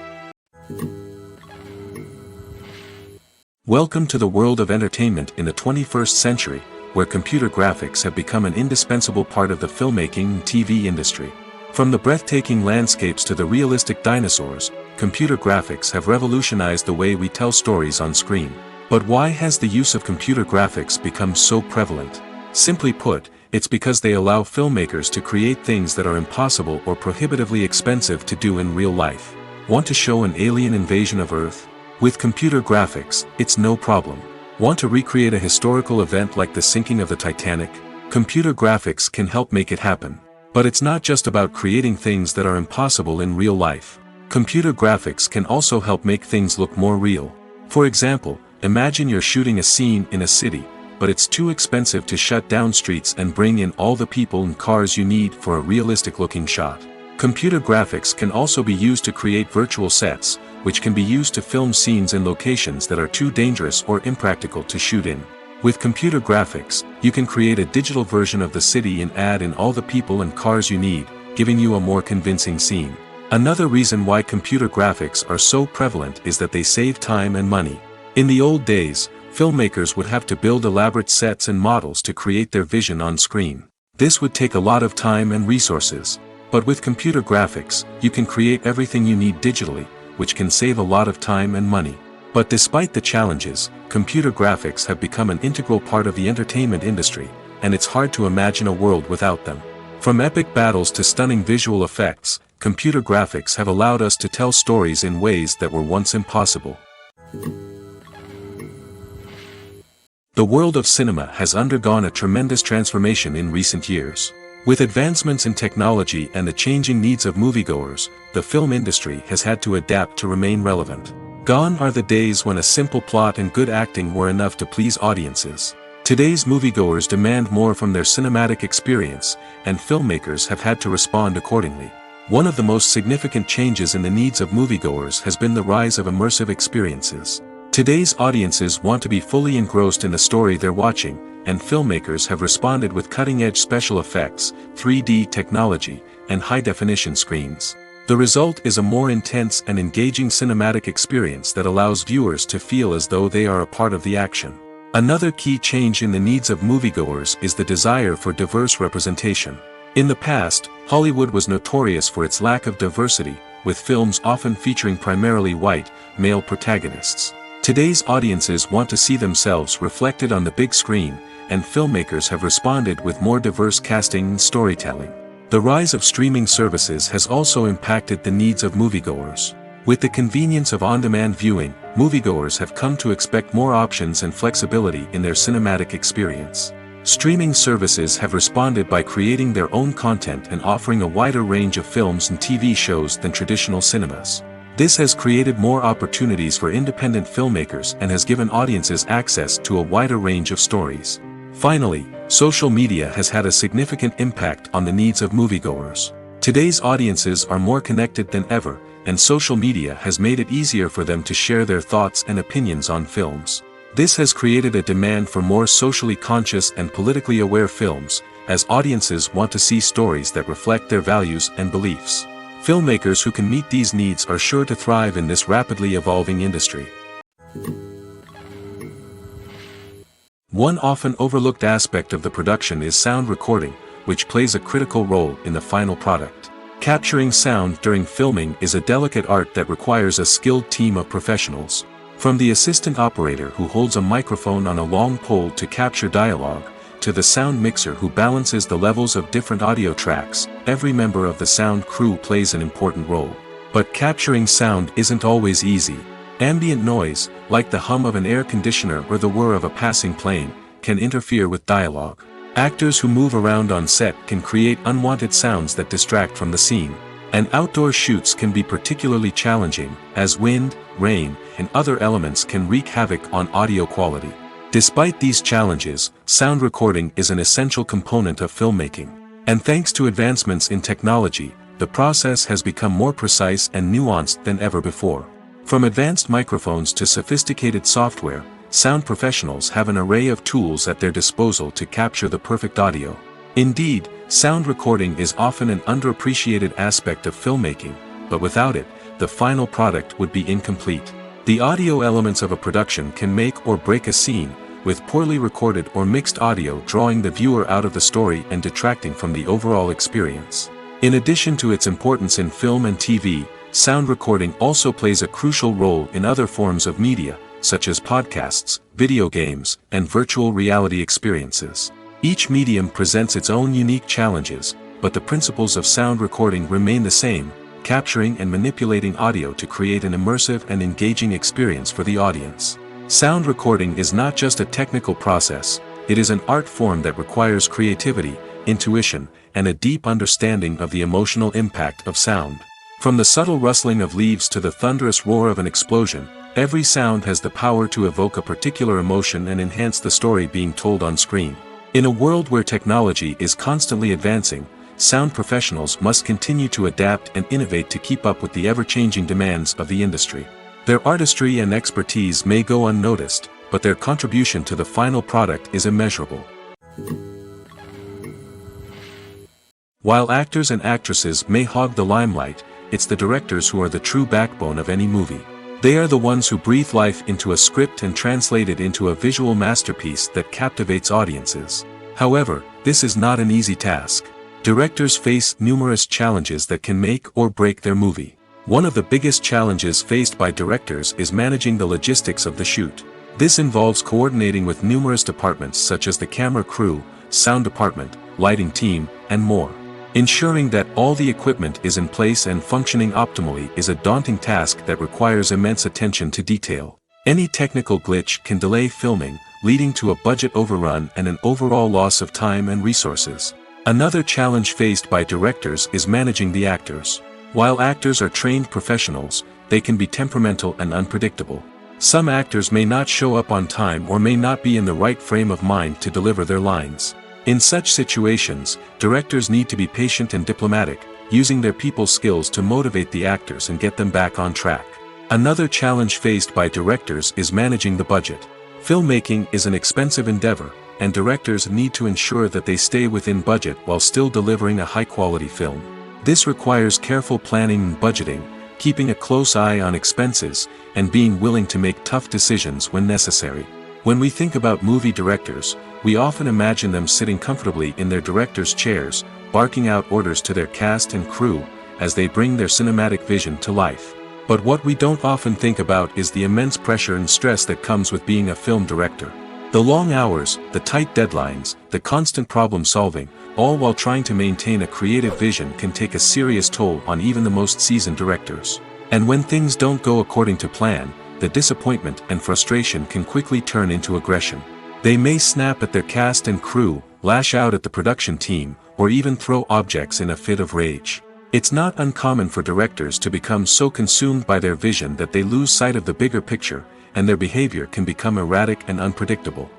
Welcome to the world of entertainment in the 21st century, where computer graphics have become an indispensable part of the filmmaking and TV industry. From the breathtaking landscapes to the realistic dinosaurs, computer graphics have revolutionized the way we tell stories on screen. But why has the use of computer graphics become so prevalent? Simply put, it's because they allow filmmakers to create things that are impossible or prohibitively expensive to do in real life. Want to show an alien invasion of Earth? With computer graphics, it's no problem. Want to recreate a historical event like the sinking of the Titanic? Computer graphics can help make it happen. But it's not just about creating things that are impossible in real life. Computer graphics can also help make things look more real. For example, imagine you're shooting a scene in a city, but it's too expensive to shut down streets and bring in all the people and cars you need for a realistic-looking shot. Computer graphics can also be used to create virtual sets, which can be used to film scenes in locations that are too dangerous or impractical to shoot in. With computer graphics, you can create a digital version of the city and add in all the people and cars you need, giving you a more convincing scene. Another reason why computer graphics are so prevalent is that they save time and money. In the old days, filmmakers would have to build elaborate sets and models to create their vision on screen. This would take a lot of time and resources. But with computer graphics, you can create everything you need digitally, which can save a lot of time and money. But despite the challenges, computer graphics have become an integral part of the entertainment industry, and it's hard to imagine a world without them. From epic battles to stunning visual effects, computer graphics have allowed us to tell stories in ways that were once impossible. The world of cinema has undergone a tremendous transformation in recent years. With advancements in technology and the changing needs of moviegoers, the film industry has had to adapt to remain relevant. Gone are the days when a simple plot and good acting were enough to please audiences. Today's moviegoers demand more from their cinematic experience, and filmmakers have had to respond accordingly. One of the most significant changes in the needs of moviegoers has been the rise of immersive experiences. Today's audiences want to be fully engrossed in the story they're watching, and filmmakers have responded with cutting-edge special effects, 3D technology, and high-definition screens. The result is a more intense and engaging cinematic experience that allows viewers to feel as though they are a part of the action. Another key change in the needs of moviegoers is the desire for diverse representation. In the past, Hollywood was notorious for its lack of diversity, with films often featuring primarily white, male protagonists. Today's audiences want to see themselves reflected on the big screen, and filmmakers have responded with more diverse casting and storytelling. The rise of streaming services has also impacted the needs of moviegoers. With the convenience of on-demand viewing, moviegoers have come to expect more options and flexibility in their cinematic experience. Streaming services have responded by creating their own content and offering a wider range of films and TV shows than traditional cinemas. This has created more opportunities for independent filmmakers and has given audiences access to a wider range of stories. Finally, social media has had a significant impact on the needs of moviegoers. Today's audiences are more connected than ever, and social media has made it easier for them to share their thoughts and opinions on films. This has created a demand for more socially conscious and politically aware films, as audiences want to see stories that reflect their values and beliefs. Filmmakers who can meet these needs are sure to thrive in this rapidly evolving industry. One often overlooked aspect of the production is sound recording, which plays a critical role in the final product. Capturing sound during filming is a delicate art that requires a skilled team of professionals. From the assistant operator who holds a microphone on a long pole to capture dialogue, to the sound mixer who balances the levels of different audio tracks, every member of the sound crew plays an important role. But capturing sound isn't always easy. Ambient noise, like the hum of an air conditioner or the whir of a passing plane, can interfere with dialogue. Actors who move around on set can create unwanted sounds that distract from the scene. And outdoor shoots can be particularly challenging, as wind, rain, and other elements can wreak havoc on audio quality. Despite these challenges, sound recording is an essential component of filmmaking. And thanks to advancements in technology, the process has become more precise and nuanced than ever before. From advanced microphones to sophisticated software, sound professionals have an array of tools at their disposal to capture the perfect audio. Indeed, sound recording is often an underappreciated aspect of filmmaking, but without it, the final product would be incomplete. The audio elements of a production can make or break a scene, with poorly recorded or mixed audio drawing the viewer out of the story and detracting from the overall experience. In addition to its importance in film and TV, sound recording also plays a crucial role in other forms of media, such as podcasts, video games, and virtual reality experiences. Each medium presents its own unique challenges, but the principles of sound recording remain the same, capturing and manipulating audio to create an immersive and engaging experience for the audience. Sound recording is not just a technical process, it is an art form that requires creativity, intuition, and a deep understanding of the emotional impact of sound. From the subtle rustling of leaves to the thunderous roar of an explosion, every sound has the power to evoke a particular emotion and enhance the story being told on screen. In a world where technology is constantly advancing, sound professionals must continue to adapt and innovate to keep up with the ever-changing demands of the industry. Their artistry and expertise may go unnoticed, but their contribution to the final product is immeasurable. While actors and actresses may hog the limelight, it's the directors who are the true backbone of any movie. They are the ones who breathe life into a script and translate it into a visual masterpiece that captivates audiences. However, this is not an easy task. Directors face numerous challenges that can make or break their movie. One of the biggest challenges faced by directors is managing the logistics of the shoot. This involves coordinating with numerous departments such as the camera crew, sound department, lighting team, and more. Ensuring that all the equipment is in place and functioning optimally is a daunting task that requires immense attention to detail. Any technical glitch can delay filming, leading to a budget overrun and an overall loss of time and resources. Another challenge faced by directors is managing the actors. While actors are trained professionals, they can be temperamental and unpredictable. Some actors may not show up on time or may not be in the right frame of mind to deliver their lines. In such situations, directors need to be patient and diplomatic, using their people skills to motivate the actors and get them back on track. Another challenge faced by directors is managing the budget. Filmmaking is an expensive endeavor, and directors need to ensure that they stay within budget while still delivering a high-quality film. This requires careful planning and budgeting, keeping a close eye on expenses, and being willing to make tough decisions when necessary. When we think about movie directors, we often imagine them sitting comfortably in their director's chairs, barking out orders to their cast and crew, as they bring their cinematic vision to life. But what we don't often think about is the immense pressure and stress that comes with being a film director. The long hours, the tight deadlines, the constant problem solving, all while trying to maintain a creative vision can take a serious toll on even the most seasoned directors. And when things don't go according to plan, the disappointment and frustration can quickly turn into aggression. They may snap at their cast and crew, lash out at the production team, or even throw objects in a fit of rage. It's not uncommon for directors to become so consumed by their vision that they lose sight of the bigger picture, and their behavior can become erratic and unpredictable.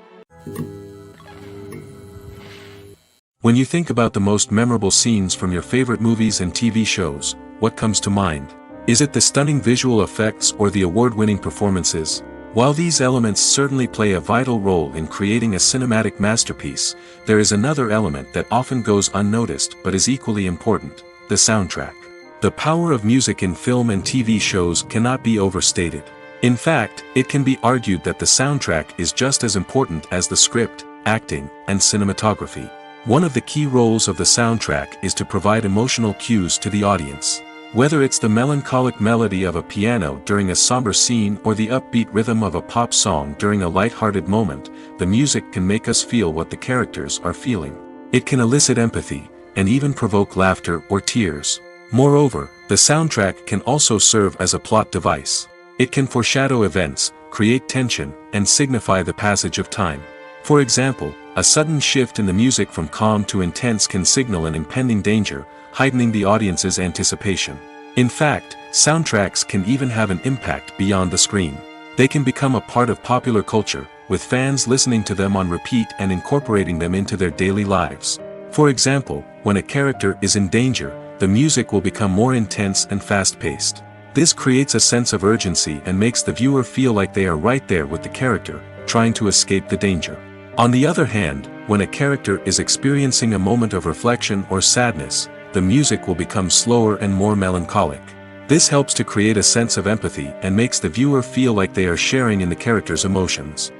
When you think about the most memorable scenes from your favorite movies and TV shows, what comes to mind? Is it the stunning visual effects or the award-winning performances? While these elements certainly play a vital role in creating a cinematic masterpiece, there is another element that often goes unnoticed but is equally important: the soundtrack. The power of music in film and TV shows cannot be overstated. In fact, it can be argued that the soundtrack is just as important as the script, acting, and cinematography. One of the key roles of the soundtrack is to provide emotional cues to the audience. Whether it's the melancholic melody of a piano during a somber scene or the upbeat rhythm of a pop song during a light-hearted moment, the music can make us feel what the characters are feeling. It can elicit empathy, and even provoke laughter or tears. Moreover, the soundtrack can also serve as a plot device. It can foreshadow events, create tension, and signify the passage of time. For example, a sudden shift in the music from calm to intense can signal an impending danger, heightening the audience's anticipation. In fact, soundtracks can even have an impact beyond the screen. They can become a part of popular culture, with fans listening to them on repeat and incorporating them into their daily lives. For example, when a character is in danger, the music will become more intense and fast-paced. This creates a sense of urgency and makes the viewer feel like they are right there with the character, trying to escape the danger. On the other hand, when a character is experiencing a moment of reflection or sadness, the music will become slower and more melancholic. This helps to create a sense of empathy and makes the viewer feel like they are sharing in the character's emotions.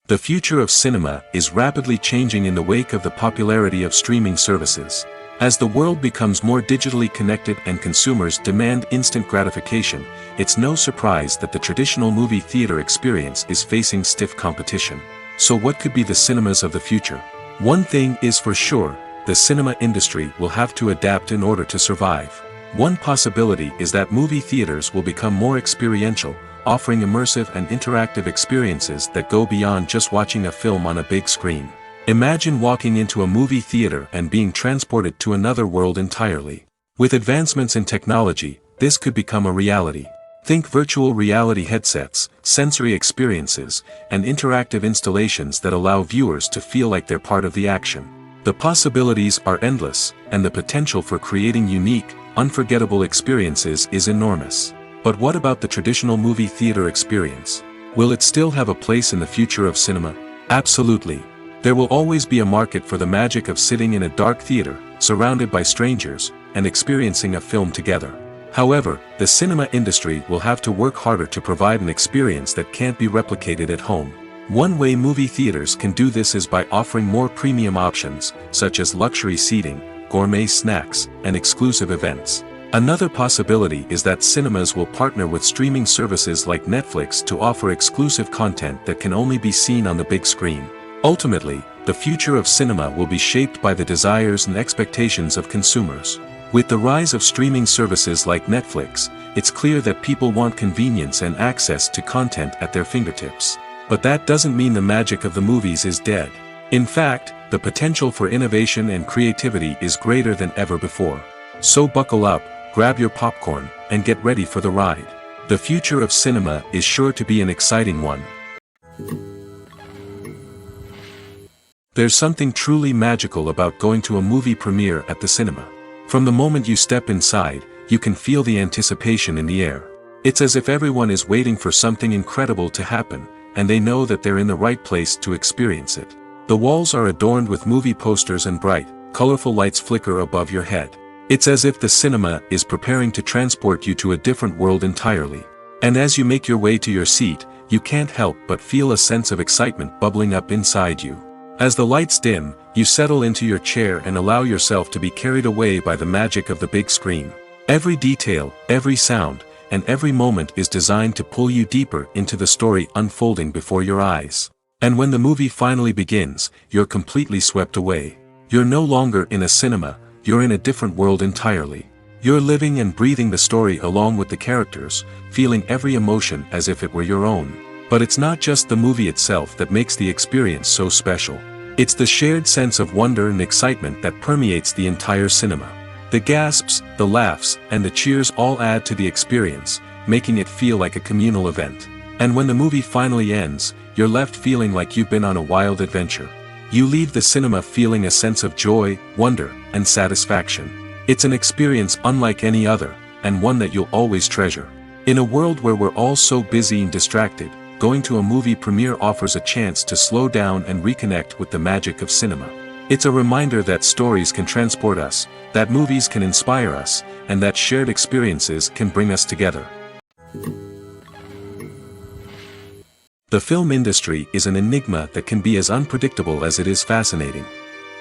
The future of cinema is rapidly changing in the wake of the popularity of streaming services. As the world becomes more digitally connected and consumers demand instant gratification, it's no surprise that the traditional movie theater experience is facing stiff competition. So what could be the cinemas of the future? One thing is for sure, the cinema industry will have to adapt in order to survive. One possibility is that movie theaters will become more experiential, offering immersive and interactive experiences that go beyond just watching a film on a big screen. Imagine walking into a movie theater and being transported to another world entirely. With advancements in technology, this could become a reality. Think virtual reality headsets, sensory experiences, and interactive installations that allow viewers to feel like they're part of the action. The possibilities are endless, and the potential for creating unique, unforgettable experiences is enormous. But what about the traditional movie theater experience? Will it still have a place in the future of cinema? Absolutely. There will always be a market for the magic of sitting in a dark theater, surrounded by strangers, and experiencing a film together. However, the cinema industry will have to work harder to provide an experience that can't be replicated at home. One way movie theaters can do this is by offering more premium options, such as luxury seating, gourmet snacks, and exclusive events. Another possibility is that cinemas will partner with streaming services like Netflix to offer exclusive content that can only be seen on the big screen. Ultimately, the future of cinema will be shaped by the desires and expectations of consumers. With the rise of streaming services like Netflix, it's clear that people want convenience and access to content at their fingertips. But that doesn't mean the magic of the movies is dead. In fact, the potential for innovation and creativity is greater than ever before. So buckle up, grab your popcorn, and get ready for the ride. The future of cinema is sure to be an exciting one. There's something truly magical about going to a movie premiere at the cinema. From the moment you step inside, you can feel the anticipation in the air. It's as if everyone is waiting for something incredible to happen, and they know that they're in the right place to experience it. The walls are adorned with movie posters and bright, colorful lights flicker above your head. It's as if the cinema is preparing to transport you to a different world entirely. And as you make your way to your seat, you can't help but feel a sense of excitement bubbling up inside you. As the lights dim, you settle into your chair and allow yourself to be carried away by the magic of the big screen. Every detail, every sound, and every moment is designed to pull you deeper into the story unfolding before your eyes. And when the movie finally begins, you're completely swept away. You're no longer in a cinema, you're in a different world entirely. You're living and breathing the story along with the characters, feeling every emotion as if it were your own. But it's not just the movie itself that makes the experience so special. It's the shared sense of wonder and excitement that permeates the entire cinema. The gasps, the laughs, and the cheers all add to the experience, making it feel like a communal event. And when the movie finally ends, you're left feeling like you've been on a wild adventure. You leave the cinema feeling a sense of joy, wonder, and satisfaction. It's an experience unlike any other, and one that you'll always treasure. In a world where we're all so busy and distracted, going to a movie premiere offers a chance to slow down and reconnect with the magic of cinema. It's a reminder that stories can transport us, that movies can inspire us, and that shared experiences can bring us together. The film industry is an enigma that can be as unpredictable as it is fascinating.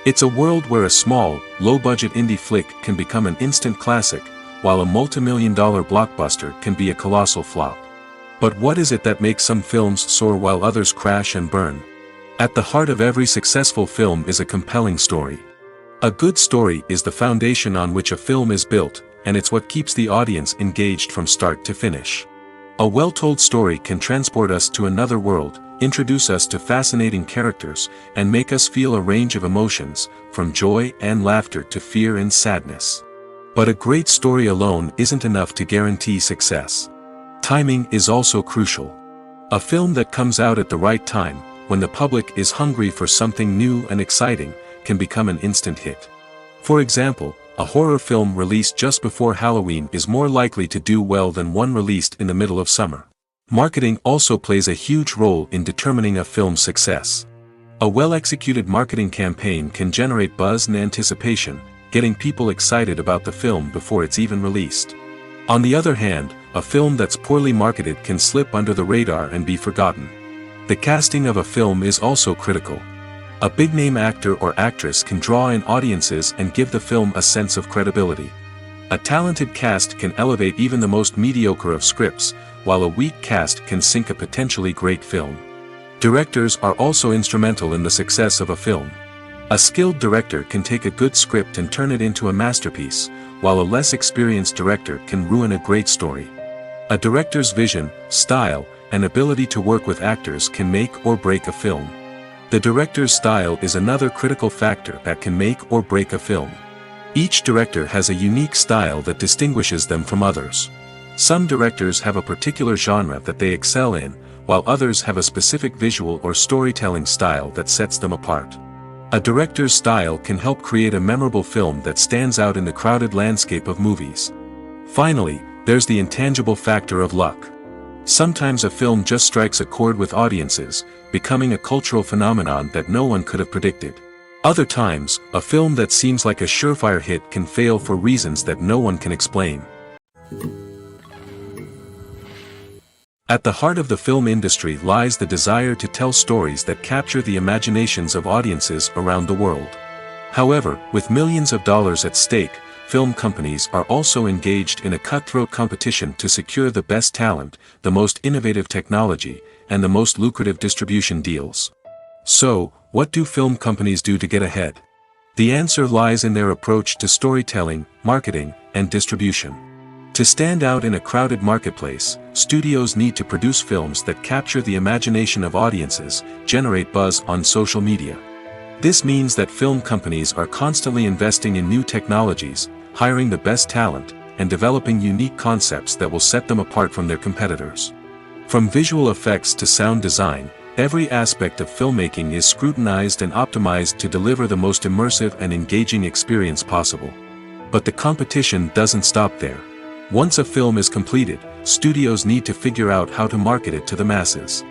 It's a world where a small, low-budget indie flick can become an instant classic, while a multi-million-dollar blockbuster can be a colossal flop. But what is it that makes some films soar while others crash and burn? At the heart of every successful film is a compelling story. A good story is the foundation on which a film is built, and it's what keeps the audience engaged from start to finish. A well-told story can transport us to another world, introduce us to fascinating characters, and make us feel a range of emotions, from joy and laughter to fear and sadness. But a great story alone isn't enough to guarantee success. Timing is also crucial. A film that comes out at the right time, when the public is hungry for something new and exciting, can become an instant hit. For example, a horror film released just before Halloween is more likely to do well than one released in the middle of summer. Marketing also plays a huge role in determining a film's success. A well-executed marketing campaign can generate buzz and anticipation, getting people excited about the film before it's even released. On the other hand, a film that's poorly marketed can slip under the radar and be forgotten. The casting of a film is also critical. A big-name actor or actress can draw in audiences and give the film a sense of credibility. A talented cast can elevate even the most mediocre of scripts, while a weak cast can sink a potentially great film. Directors are also instrumental in the success of a film. A skilled director can take a good script and turn it into a masterpiece, while a less experienced director can ruin a great story. A director's vision, style, and ability to work with actors can make or break a film. The director's style is another critical factor that can make or break a film. Each director has a unique style that distinguishes them from others. Some directors have a particular genre that they excel in, while others have a specific visual or storytelling style that sets them apart. A director's style can help create a memorable film that stands out in the crowded landscape of movies. Finally, there's the intangible factor of luck. Sometimes a film just strikes a chord with audiences, becoming a cultural phenomenon that no one could have predicted. Other times, a film that seems like a surefire hit can fail for reasons that no one can explain. At the heart of the film industry lies the desire to tell stories that capture the imaginations of audiences around the world. However, with millions of dollars at stake, film companies are also engaged in a cutthroat competition to secure the best talent, the most innovative technology, and the most lucrative distribution deals. So, what do film companies do to get ahead? The answer lies in their approach to storytelling, marketing, and distribution. To stand out in a crowded marketplace, studios need to produce films that capture the imagination of audiences, generate buzz on social media. This means that film companies are constantly investing in new technologies, hiring the best talent, and developing unique concepts that will set them apart from their competitors. From visual effects to sound design, every aspect of filmmaking is scrutinized and optimized to deliver the most immersive and engaging experience possible. But the competition doesn't stop there. Once a film is completed, studios need to figure out how to market it to the masses.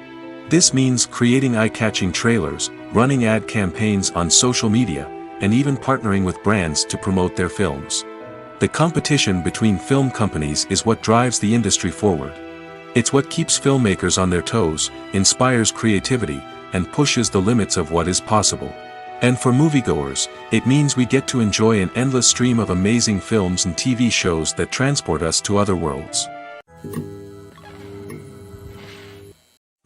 This means creating eye-catching trailers, running ad campaigns on social media, and even partnering with brands to promote their films. The competition between film companies is what drives the industry forward. It's what keeps filmmakers on their toes, inspires creativity, and pushes the limits of what is possible. And for moviegoers, it means we get to enjoy an endless stream of amazing films and TV shows that transport us to other worlds.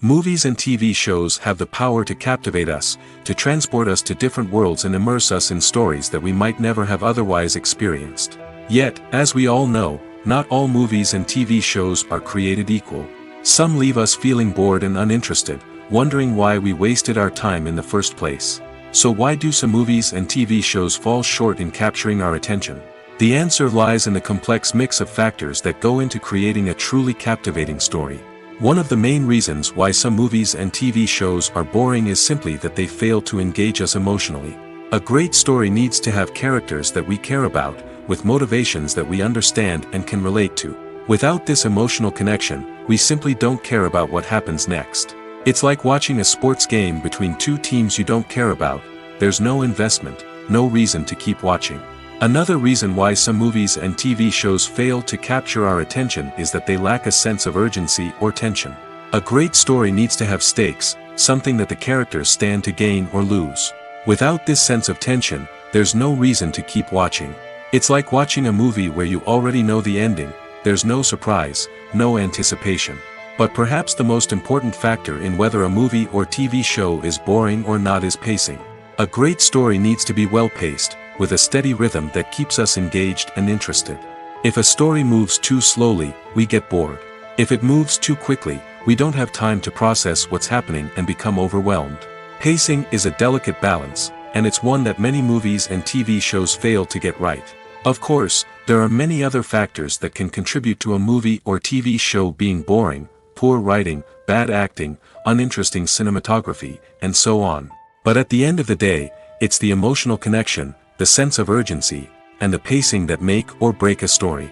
Movies and TV shows have the power to captivate us, to transport us to different worlds and immerse us in stories that we might never have otherwise experienced. Yet, as we all know, not all movies and TV shows are created equal. Some leave us feeling bored and uninterested, wondering why we wasted our time in the first place. So why do some movies and TV shows fall short in capturing our attention? The answer lies in the complex mix of factors that go into creating a truly captivating story. One of the main reasons why some movies and TV shows are boring is simply that they fail to engage us emotionally. A great story needs to have characters that we care about, with motivations that we understand and can relate to. Without this emotional connection, we simply don't care about what happens next. It's like watching a sports game between two teams you don't care about. There's no investment, no reason to keep watching. Another reason why some movies and TV shows fail to capture our attention is that they lack a sense of urgency or tension. A great story needs to have stakes, something that the characters stand to gain or lose. Without this sense of tension, there's no reason to keep watching. It's like watching a movie where you already know the ending. There's no surprise, no anticipation. But perhaps the most important factor in whether a movie or TV show is boring or not is pacing. A great story needs to be well-paced, with a steady rhythm that keeps us engaged and interested. If a story moves too slowly, we get bored. If it moves too quickly, we don't have time to process what's happening and become overwhelmed. Pacing is a delicate balance, and it's one that many movies and TV shows fail to get right. Of course, there are many other factors that can contribute to a movie or TV show being boring: poor writing, bad acting, uninteresting cinematography, and so on. But at the end of the day, it's the emotional connection, the sense of urgency, and the pacing that make or break a story.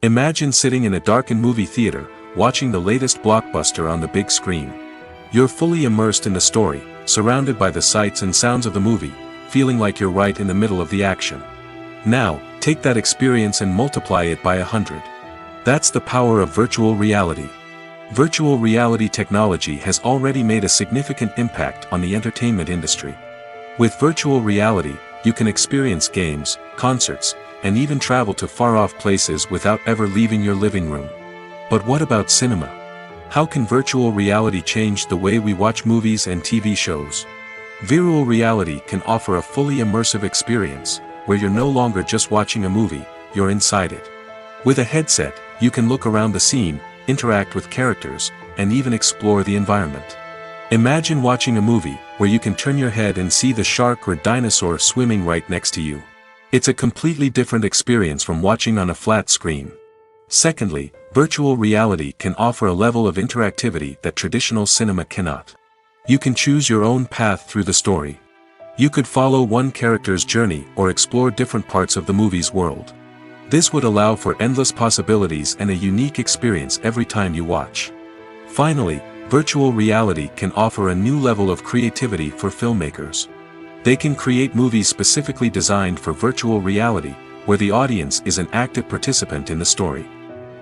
Imagine sitting in a darkened movie theater, watching the latest blockbuster on the big screen. You're fully immersed in the story, surrounded by the sights and sounds of the movie, feeling like you're right in the middle of the action. Now, take that experience and multiply it by 100. That's the power of virtual reality. Virtual reality technology has already made a significant impact on the entertainment industry. With virtual reality, you can experience games, concerts, and even travel to far-off places without ever leaving your living room. But what about cinema? How can virtual reality change the way we watch movies and TV shows? Virtual reality can offer a fully immersive experience, where you're no longer just watching a movie, you're inside it. With a headset, you can look around the scene, interact with characters, and even explore the environment. Imagine watching a movie where you can turn your head and see the shark or dinosaur swimming right next to you. It's a completely different experience from watching on a flat screen. Secondly, virtual reality can offer a level of interactivity that traditional cinema cannot. You can choose your own path through the story. You could follow one character's journey or explore different parts of the movie's world. This would allow for endless possibilities and a unique experience every time you watch. Finally, virtual reality can offer a new level of creativity for filmmakers. They can create movies specifically designed for virtual reality, where the audience is an active participant in the story.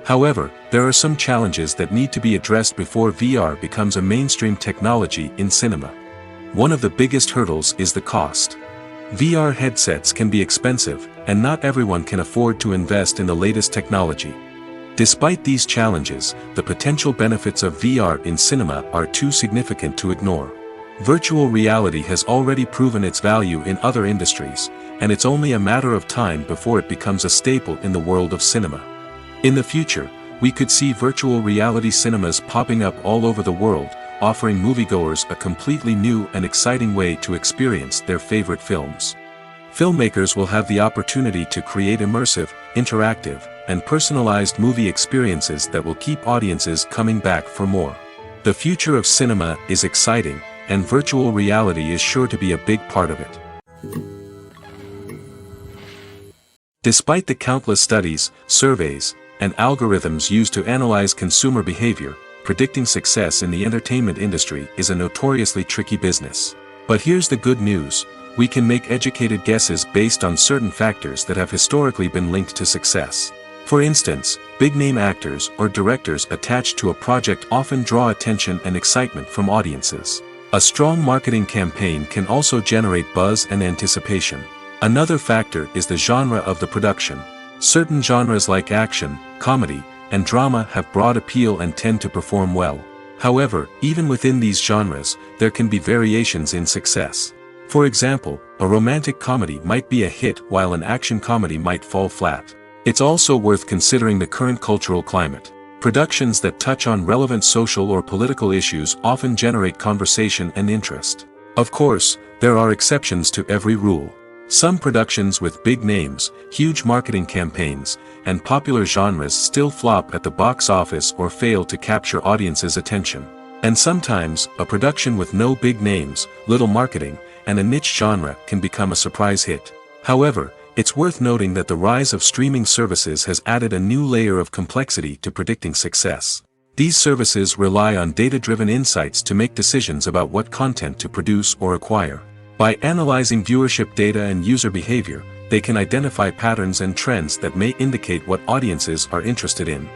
However, there are some challenges that need to be addressed before VR becomes a mainstream technology in cinema. One of the biggest hurdles is the cost. VR headsets can be expensive, and not everyone can afford to invest in the latest technology. Despite these challenges, the potential benefits of VR in cinema are too significant to ignore. Virtual reality has already proven its value in other industries, and it's only a matter of time before it becomes a staple in the world of cinema. In the future, we could see virtual reality cinemas popping up all over the world, offering moviegoers a completely new and exciting way to experience their favorite films. Filmmakers will have the opportunity to create immersive, interactive, and personalized movie experiences that will keep audiences coming back for more. The future of cinema is exciting, and virtual reality is sure to be a big part of it. Despite the countless studies, surveys, and algorithms used to analyze consumer behavior, predicting success in the entertainment industry is a notoriously tricky business. But here's the good news: we can make educated guesses based on certain factors that have historically been linked to success. For instance, big-name actors or directors attached to a project often draw attention and excitement from audiences. A strong marketing campaign can also generate buzz and anticipation. Another factor is the genre of the production. Certain genres like action, comedy, and drama have broad appeal and tend to perform well. However, even within these genres, there can be variations in success. For example, a romantic comedy might be a hit while an action comedy might fall flat. It's also worth considering the current cultural climate. Productions that touch on relevant social or political issues often generate conversation and interest. Of course, there are exceptions to every rule. Some productions with big names, huge marketing campaigns, and popular genres still flop at the box office or fail to capture audiences' attention. And sometimes, a production with no big names, little marketing, and a niche genre can become a surprise hit. However, it's worth noting that the rise of streaming services has added a new layer of complexity to predicting success. These services rely on data-driven insights to make decisions about what content to produce or acquire. By analyzing viewership data and user behavior, they can identify patterns and trends that may indicate what audiences are interested in.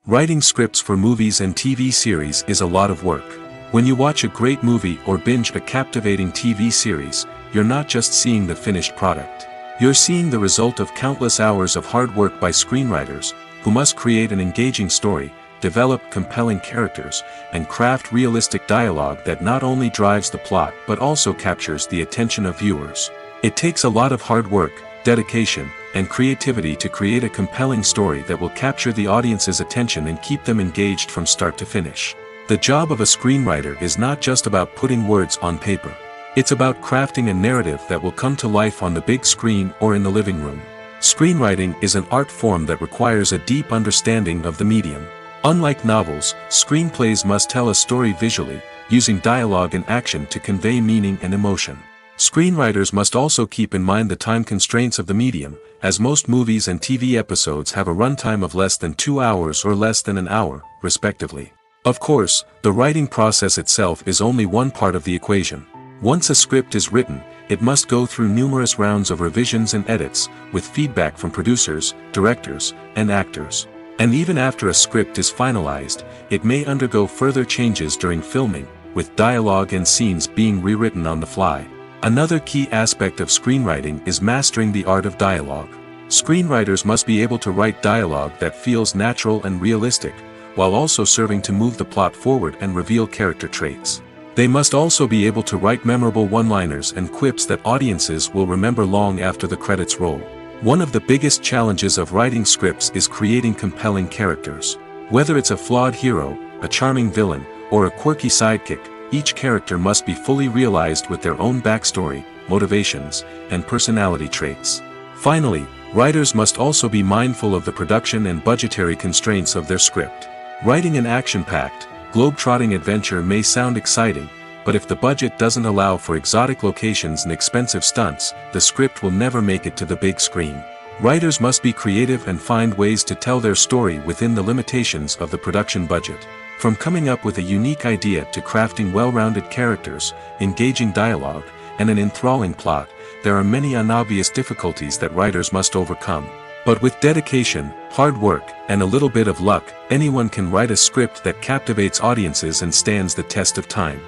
Writing scripts for movies and TV series is a lot of work. When you watch a great movie or binge a captivating TV series, you're not just seeing the finished product. You're seeing the result of countless hours of hard work by screenwriters, who must create an engaging story, develop compelling characters, and craft realistic dialogue that not only drives the plot but also captures the attention of viewers. It takes a lot of hard work, dedication, and creativity to create a compelling story that will capture the audience's attention and keep them engaged from start to finish. The job of a screenwriter is not just about putting words on paper. It's about crafting a narrative that will come to life on the big screen or in the living room. Screenwriting is an art form that requires a deep understanding of the medium. Unlike novels, screenplays must tell a story visually, using dialogue and action to convey meaning and emotion. Screenwriters must also keep in mind the time constraints of the medium, as most movies and TV episodes have a runtime of less than 2 hours or less than an hour, respectively. Of course, the writing process itself is only one part of the equation. Once a script is written, it must go through numerous rounds of revisions and edits, with feedback from producers, directors, and actors. And even after a script is finalized, it may undergo further changes during filming, with dialogue and scenes being rewritten on the fly. Another key aspect of screenwriting is mastering the art of dialogue. Screenwriters must be able to write dialogue that feels natural and realistic, while also serving to move the plot forward and reveal character traits. They must also be able to write memorable one-liners and quips that audiences will remember long after the credits roll. One of the biggest challenges of writing scripts is creating compelling characters. Whether it's a flawed hero, a charming villain, or a quirky sidekick, each character must be fully realized with their own backstory, motivations, and personality traits. Finally, writers must also be mindful of the production and budgetary constraints of their script. Writing an action-packed, globe-trotting adventure may sound exciting, but if the budget doesn't allow for exotic locations and expensive stunts, the script will never make it to the big screen. Writers must be creative and find ways to tell their story within the limitations of the production budget. From coming up with a unique idea to crafting well-rounded characters, engaging dialogue, and an enthralling plot, there are many unobvious difficulties that writers must overcome. But with dedication, hard work, and a little bit of luck, anyone can write a script that captivates audiences and stands the test of time.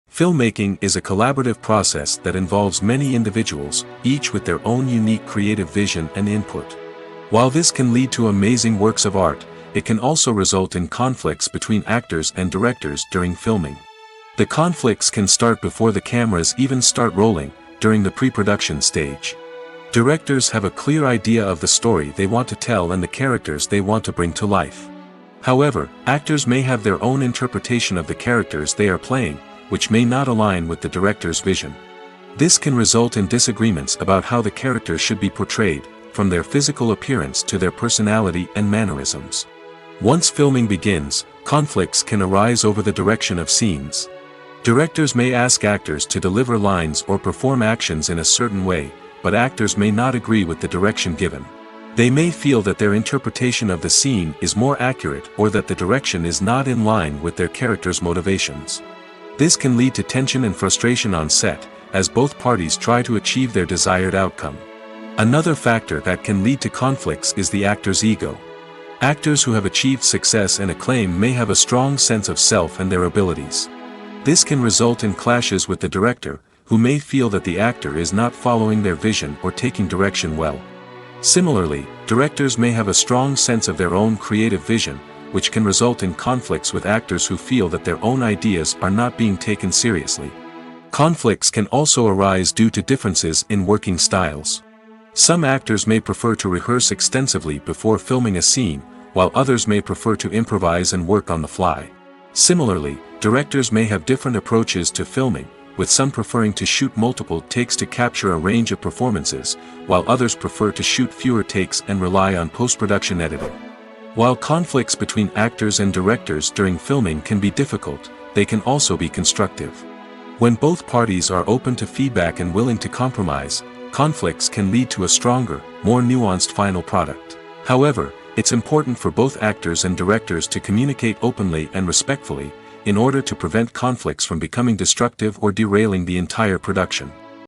Filmmaking is a collaborative process that involves many individuals, each with their own unique creative vision and input. While this can lead to amazing works of art, it can also result in conflicts between actors and directors during filming. The conflicts can start before the cameras even start rolling, during the pre-production stage. Directors have a clear idea of the story they want to tell and the characters they want to bring to life. However, actors may have their own interpretation of the characters they are playing, which may not align with the director's vision. This can result in disagreements about how the characters should be portrayed, from their physical appearance to their personality and mannerisms. Once filming begins, conflicts can arise over the direction of scenes. Directors may ask actors to deliver lines or perform actions in a certain way, but actors may not agree with the direction given. They may feel that their interpretation of the scene is more accurate or that the direction is not in line with their character's motivations. This can lead to tension and frustration on set, as both parties try to achieve their desired outcome. Another factor that can lead to conflicts is the actor's ego. Actors who have achieved success and acclaim may have a strong sense of self and their abilities. This can result in clashes with the director, who may feel that the actor is not following their vision or taking direction well. Similarly, directors may have a strong sense of their own creative vision, which can result in conflicts with actors who feel that their own ideas are not being taken seriously. Conflicts can also arise due to differences in working styles. Some actors may prefer to rehearse extensively before filming a scene, while others may prefer to improvise and work on the fly. Similarly, directors may have different approaches to filming, with some preferring to shoot multiple takes to capture a range of performances, while others prefer to shoot fewer takes and rely on post-production editing. While conflicts between actors and directors during filming can be difficult, they can also be constructive. When both parties are open to feedback and willing to compromise, conflicts can lead to a stronger, more nuanced final product. However, it's important for both actors and directors to communicate openly and respectfully, in order to prevent conflicts from becoming destructive or derailing the entire production.